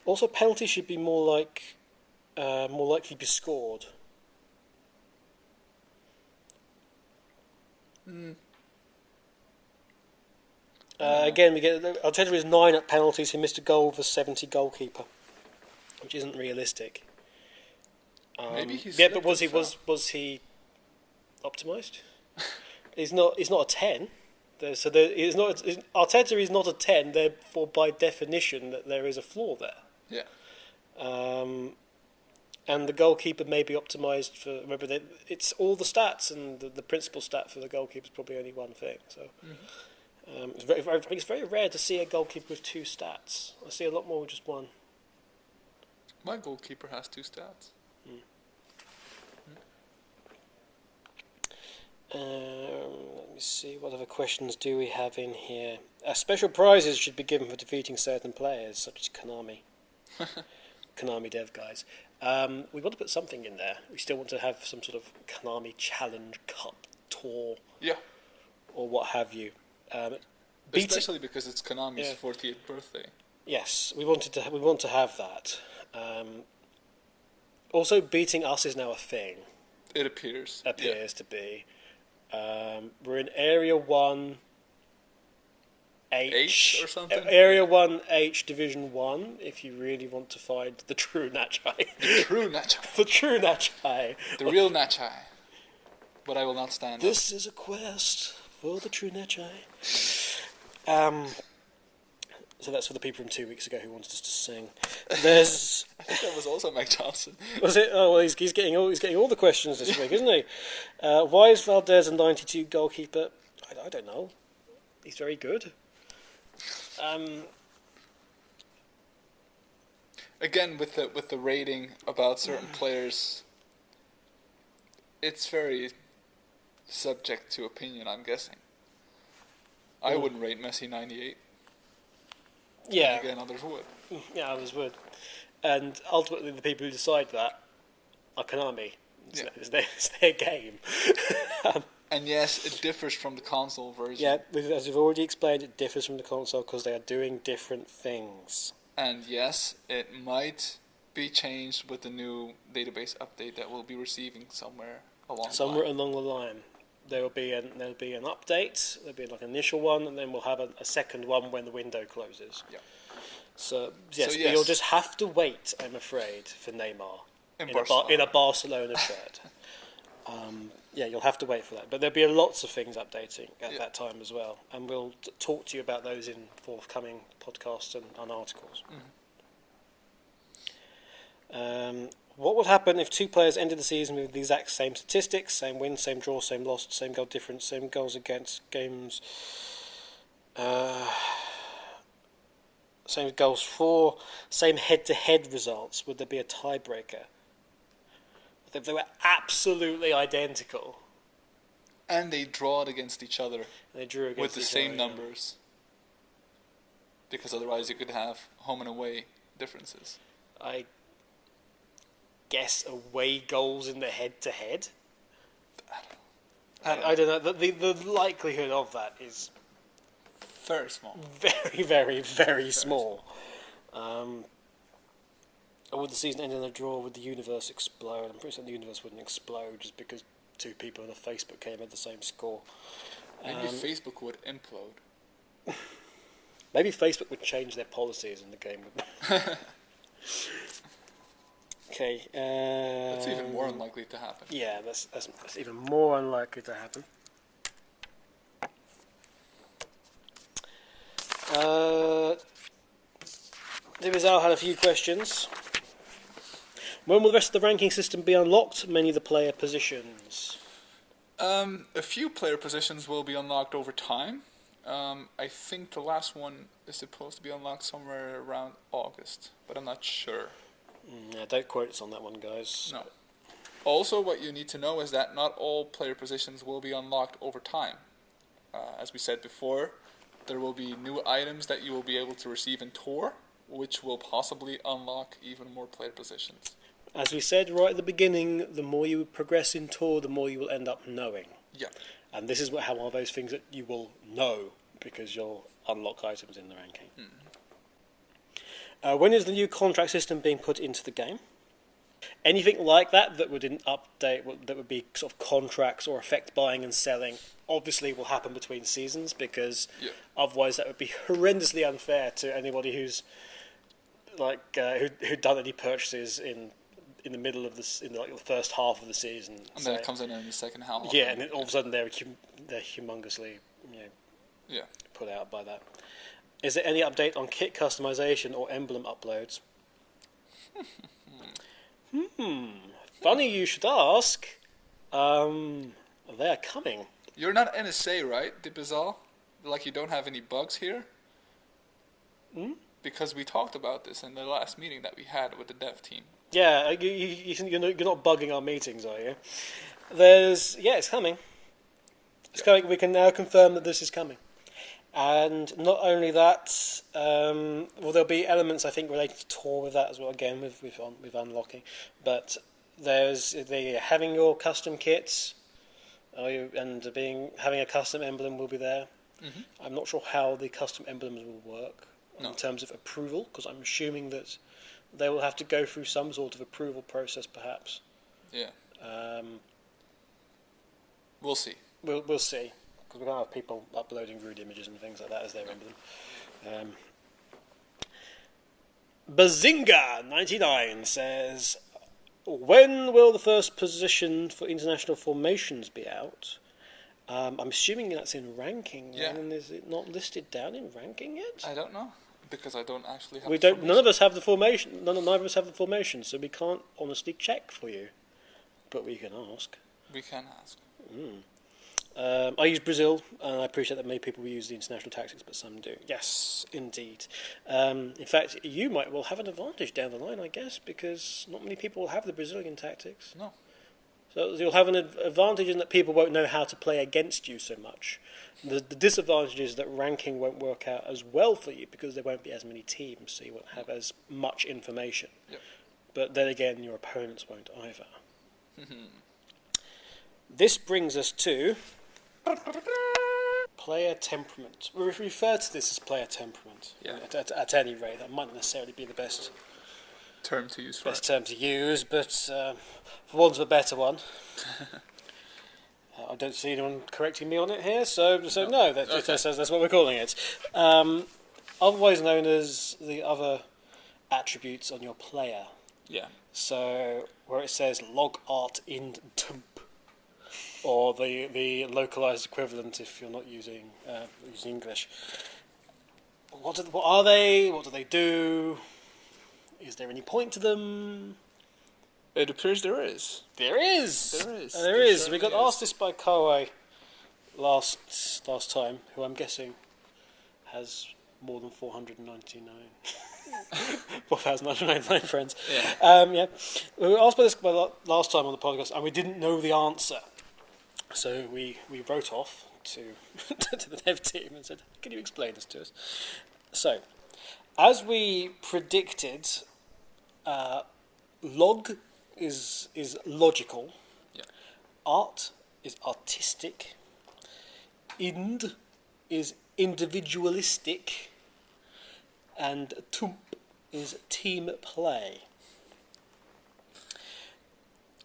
Also, penalties should be more likely to be scored. Again, we get Arteta is 9 at penalties. He missed a goal for 70 goalkeeper, which isn't realistic. Maybe he's but was he optimised? He's not a 10. Arteta is not a 10. Therefore, by definition, that there is a flaw there. Yeah. And the goalkeeper may be optimised for. Remember, it's all the stats, and the principal stat for the goalkeeper is probably only one thing. So, it's very rare to see a goalkeeper with two stats. I see a lot more with just one. My goalkeeper has two stats. Let me see, what other questions do we have in here? Special prizes should be given for defeating certain players, such as Konami. Konami dev guys. We want to put something in there. We still want to have some sort of Konami Challenge Cup tour. Yeah. Or what have you. Especially because it's Konami's 40th birthday. Yes, we want to have that. Also, beating us is now a thing. It appears. To be. We're in Area 1 H or something? Area 1 H Division 1, if you really want to find the true Natchai. The true Natchai. The true Natchai. The real Natchai. But I will not stand This is a quest for the true Natchai. So that's for the people from 2 weeks ago who wanted us to sing. There's... I think that was also Mike Johnson. Was it? Oh, well, he's getting all the questions this week, isn't he? Why is Valdez a 92 goalkeeper? I don't know. He's very good. Again, with the rating about certain players, it's very subject to opinion, I'm guessing. I wouldn't rate Messi 98. Yeah. And again, others would. Yeah, others would. And ultimately, the people who decide that are Konami. It's their game. And yes, it differs from the console version. Yeah, as we've already explained, it differs from the console because they are doing different things. And yes, it might be changed with the new database update that we'll be receiving somewhere along the line. There'll be an update. There'll be like an initial one, and then we'll have a second one when the window closes. Yeah. So yes, but you'll just have to wait, I'm afraid, for Neymar in a Barcelona shirt. You'll have to wait for that. But there'll be lots of things updating at that time as well, and we'll talk to you about those in forthcoming podcasts and articles. What would happen if two players ended the season with the exact same statistics, same wins, same draw, same loss, same goal difference, same goals against games, same goals for, same head-to-head results? Would there be a tiebreaker? If they were absolutely identical. And they draw it against each other. They drew against with the same numbers. Because otherwise you could have home and away differences. I guess away goals in the head-to-head? I don't know. The likelihood of that is... very small. Very, very, very small. Would the season end in a draw? Would the universe explode? I'm pretty certain the universe wouldn't explode just because two people on a Facebook game had the same score. Maybe Facebook would implode. Maybe Facebook would change their policies and the game would... Okay. That's even more unlikely to happen. Yeah, that's even more unlikely to happen. Divizal had a few questions. When will the rest of the ranking system be unlocked? Many of the player positions. A few player positions will be unlocked over time. I think the last one is supposed to be unlocked somewhere around August, but I'm not sure. Yeah, don't quote us on that one, guys. No. Also, what you need to know is that not all player positions will be unlocked over time. As we said before, there will be new items that you will be able to receive in Tour, which will possibly unlock even more player positions. As we said right at the beginning, the more you progress in Tour, the more you will end up knowing. Yeah. And this is how one of those things that you will know because you'll unlock items in the ranking. When is the new contract system being put into the game? Anything like that would update, that would be sort of contracts or affect buying and selling, obviously will happen between seasons because otherwise that would be horrendously unfair to anybody who's who'd done any purchases in the middle of the first half of the season. And then it comes in the second half. Yeah, and all of a sudden they're humongously Yeah. put out by that. Is there any update on kit customization or emblem uploads? Funny you should ask. They are coming. You're not NSA, right, Dibazal? Like you don't have any bugs here? Because we talked about this in the last meeting that we had with the dev team. Yeah, you're not bugging our meetings, are you? It's coming. It's coming. We can now confirm that this is coming. And not only that, there'll be elements I think related to Tor with that as well. Again, with unlocking, but there's having your custom kits, and having a custom emblem will be there. Mm-hmm. I'm not sure how the custom emblems will work in terms of approval, because I'm assuming that they will have to go through some sort of approval process, perhaps. Yeah. We'll see. We'll see. Because we're going to have people uploading rude images and things like that as their emblem. Bazinga99 says, when will the first position for international formations be out? I'm assuming that's in ranking. Yeah. And is it not listed down in ranking yet? I don't know, because I don't actually have. None of us have the formation. Neither of us have the formation, so we can't honestly check for you. But we can ask. We can ask. I use Brazil, and I appreciate that many people use the international tactics, but some do. Yes, indeed. In fact, you might well have an advantage down the line, I guess, because not many people will have the Brazilian tactics. No. So you'll have an advantage in that people won't know how to play against you so much. The disadvantage is that ranking won't work out as well for you because there won't be as many teams, so you won't have as much information. Yep. But then again, your opponents won't either. This brings us to player temperament. We refer to this as player temperament. Yeah. At any rate, that might not necessarily be the best term to use for it. term to use, but for want of a better one. I don't see anyone correcting me on it here, so no, that's what we're calling it. Otherwise known as the other attributes on your player. Yeah. So where it says log art in temp, or the localized equivalent if you're not using English. What are they? What do they do? Is there any point to them? It appears there is. There is. There is. There is. We got asked this by Kawaii last time, who I'm guessing has more than 499. 4,999 friends. Yeah. We were asked by this last time on the podcast, and we didn't know the answer. So we wrote off to to the dev team and said, "Can you explain this to us?" So, as we predicted, log is logical. Yeah. Art is artistic. Ind is individualistic. And tump is team play.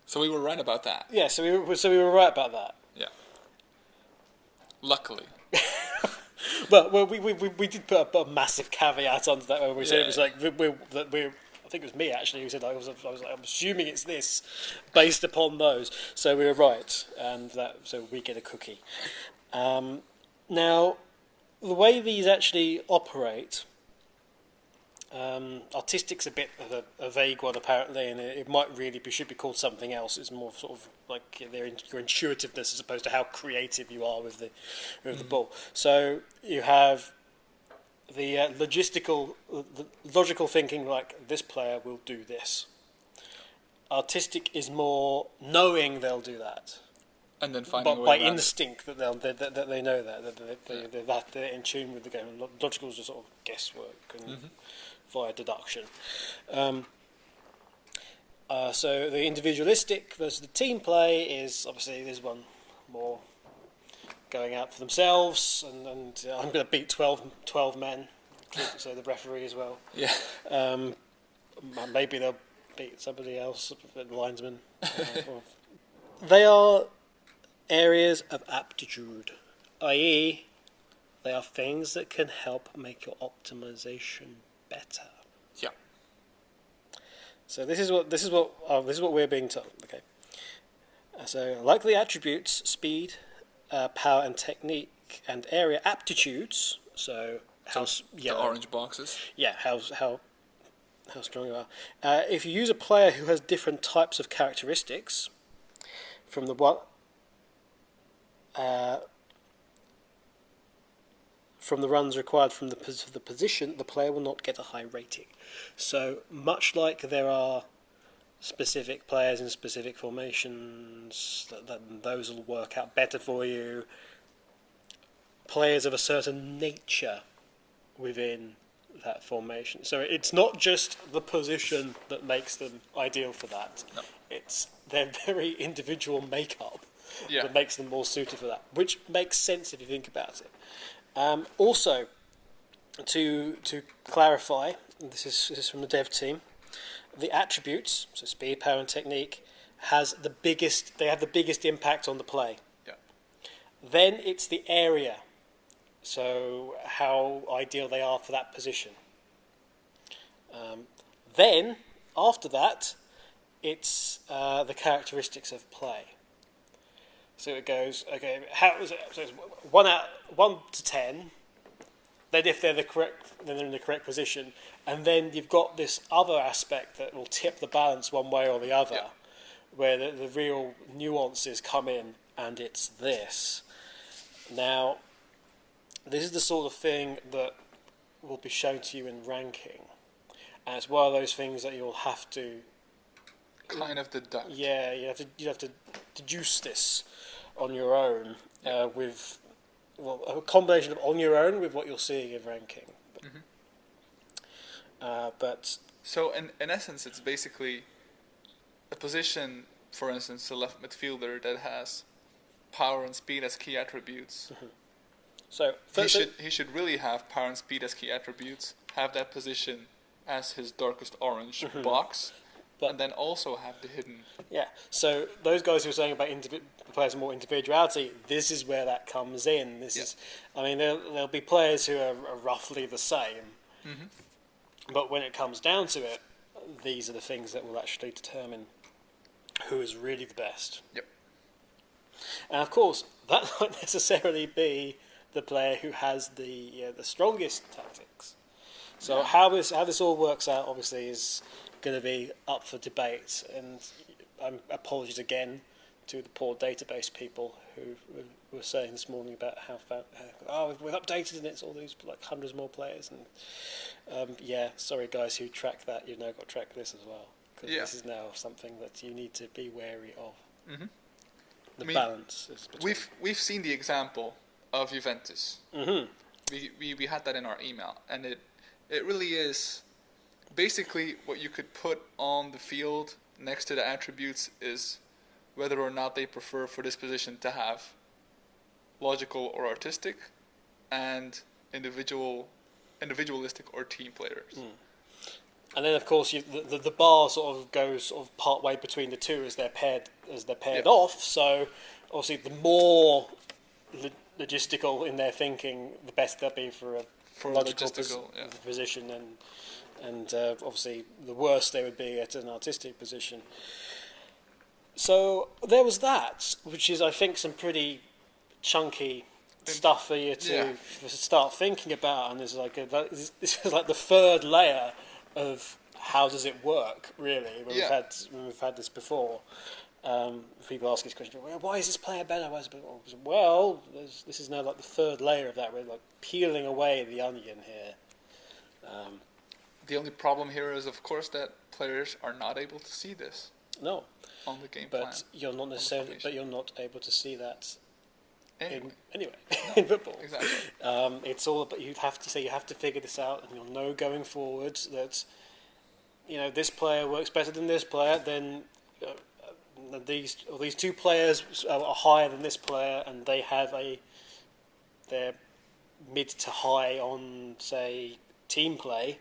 So we were right about that. Yeah, so we were right about that. Yeah. Luckily. Well, we did put a massive caveat onto that when we said it was like I think it was me actually who said I was like, I'm assuming it's this based upon those. So we were right, and so we get a cookie. Now, the way these actually operate. Artistic's a bit of a vague one apparently, and it might really should be called something else. It's more sort of like your intuitiveness as opposed to how creative you are with the ball. So you have the logical thinking, like this player will do this. Artistic is more knowing they'll do that. And then finding by instinct that they know that they're in tune with the game. Logical is just sort of guesswork and via deduction. So the individualistic versus the team play is obviously there's one more going out for themselves, and I'm going to beat 12 men, so the referee as well. Yeah. Maybe they'll beat somebody else, the linesman. They are areas of aptitude, i.e., they are things that can help make your optimization better. Yeah. So this is what we're being told. Okay. So like the attributes, speed, power, and technique and area aptitudes. So the orange boxes. Yeah, how strong you are. If you use a player who has different types of characteristics from the one. From the runs required from the position, the player will not get a high rating. So much like there are specific players in specific formations, that those will work out better for you. Players of a certain nature within that formation. So it's not just the position that makes them ideal for that. No. It's their very individual makeup that makes them more suited for that, which makes sense if you think about it. Also, to clarify, this is from the dev team, the attributes, so speed, power, and technique, they have the biggest impact on the play. Yeah. Then it's the area, so how ideal they are for that position. Then, after that, it's the characteristics of play. So it goes, okay, how is it? So it's 1 to 10. Then if they're in the correct position, and then you've got this other aspect that will tip the balance one way or the other, where the real nuances come in, and it's this. Now, this is the sort of thing that will be shown to you in ranking, and it's one of those things that you'll have to kind of deduct. Yeah, you have to deduce this on your own with a combination of on your own with what you're seeing in ranking. But so in essence, it's basically a position, for instance, a left midfielder that has power and speed as key attributes. So he should really have power and speed as key attributes. Have that position as his darkest orange box. And then also have the hidden. Yeah, so those guys who are saying about players with more individuality, this is where that comes in. There'll be players who are roughly the same, but when it comes down to it, these are the things that will actually determine who is really the best. Yep. And of course, that won't necessarily be the player who has the strongest tactics. So how this all works out, obviously, is going to be up for debate, and apologies again to the poor database people who were saying this morning about how we've updated and it's all these like hundreds more players, and sorry guys who track that, you've now got to track this as well, because this is now something that you need to be wary of. The balance is between. We've seen the example of Juventus. We had that in our email, and it really is. Basically, what you could put on the field next to the attributes is whether or not they prefer for this position to have logical or artistic, and individualistic or team players. And then, of course, the bar sort of goes part way between the two as they're paired off. So, obviously, the more logistical in their thinking, the better they'll be for a logical position, and obviously the worse they would be at an artistic position. So there was that, which is, I think, some pretty chunky stuff for you to start thinking about. And this is like the third layer of how does it work, really. We've had this before. People ask this question: well, why is this player better? Well, this is now like the third layer of that. We're like peeling away the onion here. The only problem here is, of course, that players are not able to see this. No. On the game plan. You're not necessarily. But you're not able to see that. Anyway, in football. Exactly. It's all about you have to figure this out, and you'll know going forward that this player works better than this player. Then these two players are higher than this player, and they have their mid to high on, say, team play.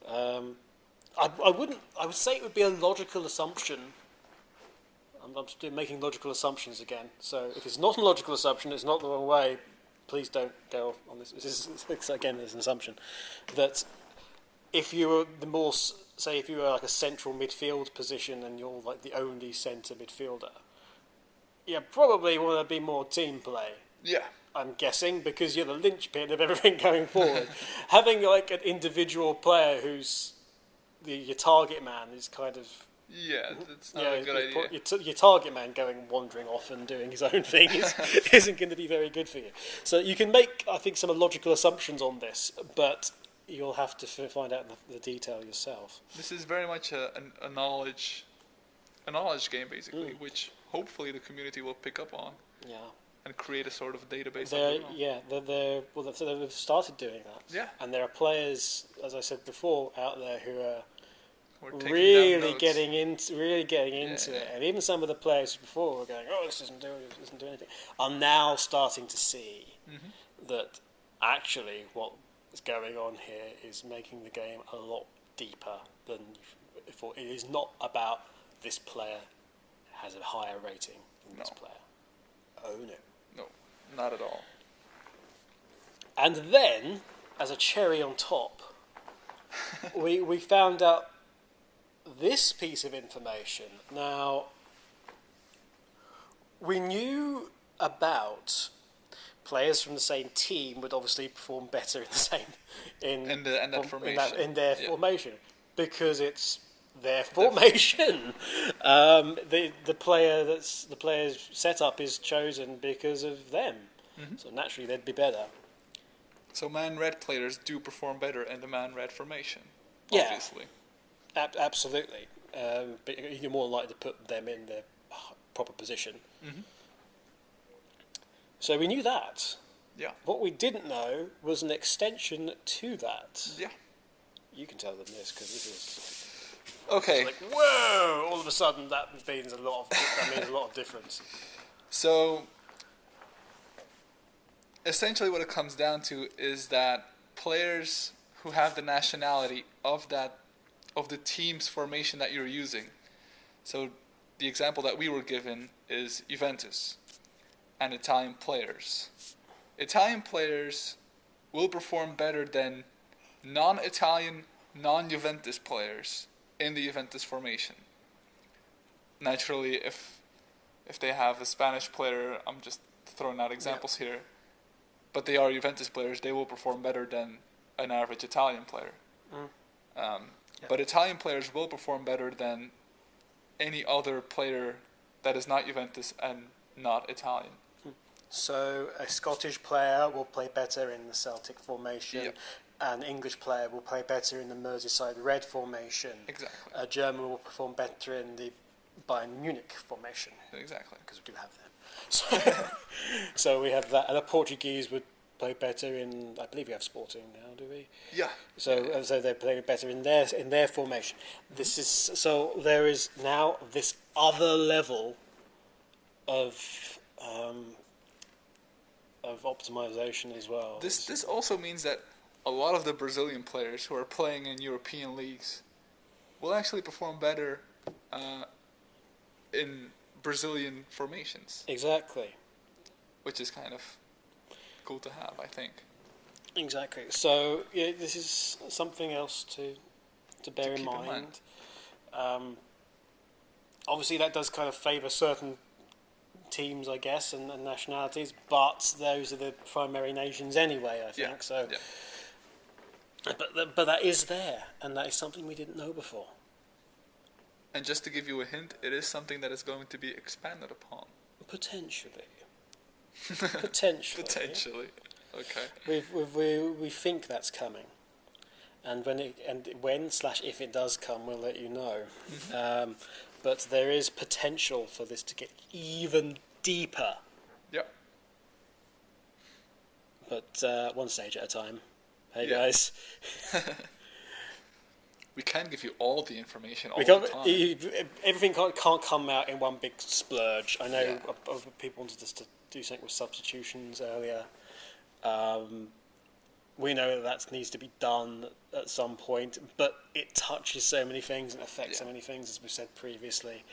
I would say it would be a logical assumption. I'm still making logical assumptions again. So if it's not a logical assumption, it's not the wrong way. Please don't go on this. This is again, there's an assumption that if you were if you were like a central midfield position and you're like the only centre midfielder, you probably want to be more team play Yeah. I'm guessing, because you're the linchpin of everything going forward. Having like an individual player who's your target man is kind of Yeah, that's not a good idea. Your target man going wandering off and doing his own thing isn't going to be very good for you. So you can make, I think, some logical assumptions on this, but you'll have to find out the detail yourself. This is very much a knowledge game, basically, which hopefully the community will pick up on. Yeah. And create a sort of database. They've started doing that. Yeah. And there are players, as I said before, out there who are really getting into it, and even some of the players before were going, "Oh, this doesn't do anything," are now starting to see that actually what is going on here is making the game a lot deeper than before. It is not about this player has a higher rating than this player. Oh no. No, not at all. And then, as a cherry on top, we found out this piece of information. Now, we knew about players from the same team would obviously perform better in the same formation because it's their formation. The player's setup is chosen because of them, so naturally they'd be better. So man-red players do perform better in the man-red formation. Yeah. Obviously. Absolutely. But you're more likely to put them in their proper position. So we knew that. Yeah. What we didn't know was an extension to that. Yeah. You can tell them this because this is okay. Like whoa! All of a sudden, that means a lot of difference. So essentially, what it comes down to is that players who have the nationality of the team's formation that you're using. So the example that we were given is Juventus and Italian players. Italian players will perform better than non-Italian, non-Juventus players in the Juventus formation. Naturally, if they have a Spanish player, I'm just throwing out examples here, but they are Juventus players, they will perform better than an average Italian player. But Italian players will perform better than any other player that is not Juventus and not Italian. So a Scottish player will play better in the Celtic formation. An English player will play better in the Merseyside Red formation. Exactly. A German will perform better in the Bayern Munich formation. Exactly. Because we do have them. So we have that. And a Portuguese would play better in, I believe we have Sporting now, do we? Yeah. So they're playing better in their formation. This is so there is now this other level of optimization as well. This also means that a lot of the Brazilian players who are playing in European leagues will actually perform better in Brazilian formations. Exactly. Which is kind of cool to have, I think. Exactly. So this is something else to bear in mind. Obviously, that does kind of favour certain teams, I guess, and nationalities, but those are the primary nations anyway, I think. Yeah. So. Yeah. But that is there, and that is something we didn't know before. And just to give you a hint, it is something that is going to be expanded upon. Potentially. Potentially. Potentially. Okay. We think that's coming, and when/if it does come, we'll let you know. But there is potential for this to get even deeper. Yep. But one stage at a time. Hey guys. We can't give you all the information all the time. Everything can't come out in one big splurge. I know people wanted us to do something with substitutions earlier. We know that needs to be done at some point, but it touches so many things and affects so many things, as we said previously.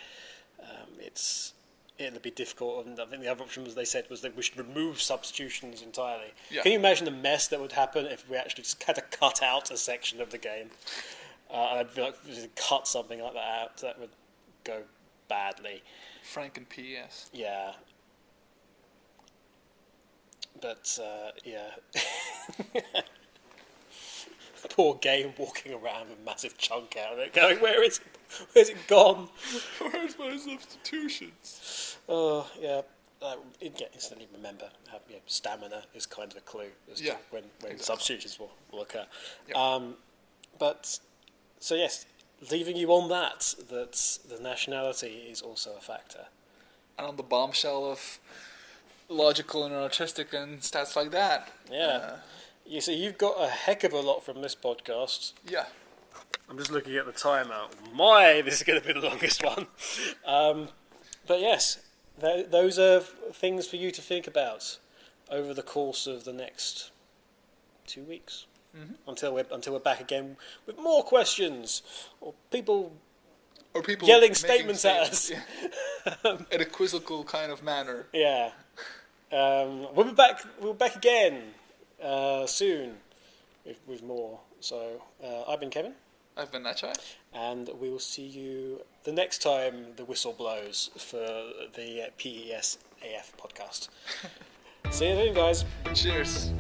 It'll be difficult, and I think the other option they said was that we should remove substitutions entirely. Yeah. Can you imagine the mess that would happen if we actually just had to cut out a section of the game? I'd feel like if we cut something like that out, that would go badly. Frank and PES. Yeah. But yeah, poor game walking around with a massive chunk out of it, going, where's it gone? Where's my substitutions? Oh yeah. Instantly remember how stamina is kind of a clue as to when exactly. Substitutions will occur. Yep. But so yes, leaving you on that the nationality is also a factor. And on the bombshell of logical and artistic and stats like that. Yeah. You see, you've got a heck of a lot from this podcast. Yeah. I'm just looking at the timer. This is going to be the longest one. But yes, those are things for you to think about over the course of the next 2 weeks. Mm-hmm. Until we're back again with more questions or people yelling statements at us in a quizzical kind of manner. Yeah. We'll be back. We'll be back again soon with more. So I've been Kevin. I've been Natchai. And we will see you the next time the whistle blows for the PES-AF podcast. See you soon, guys. Cheers.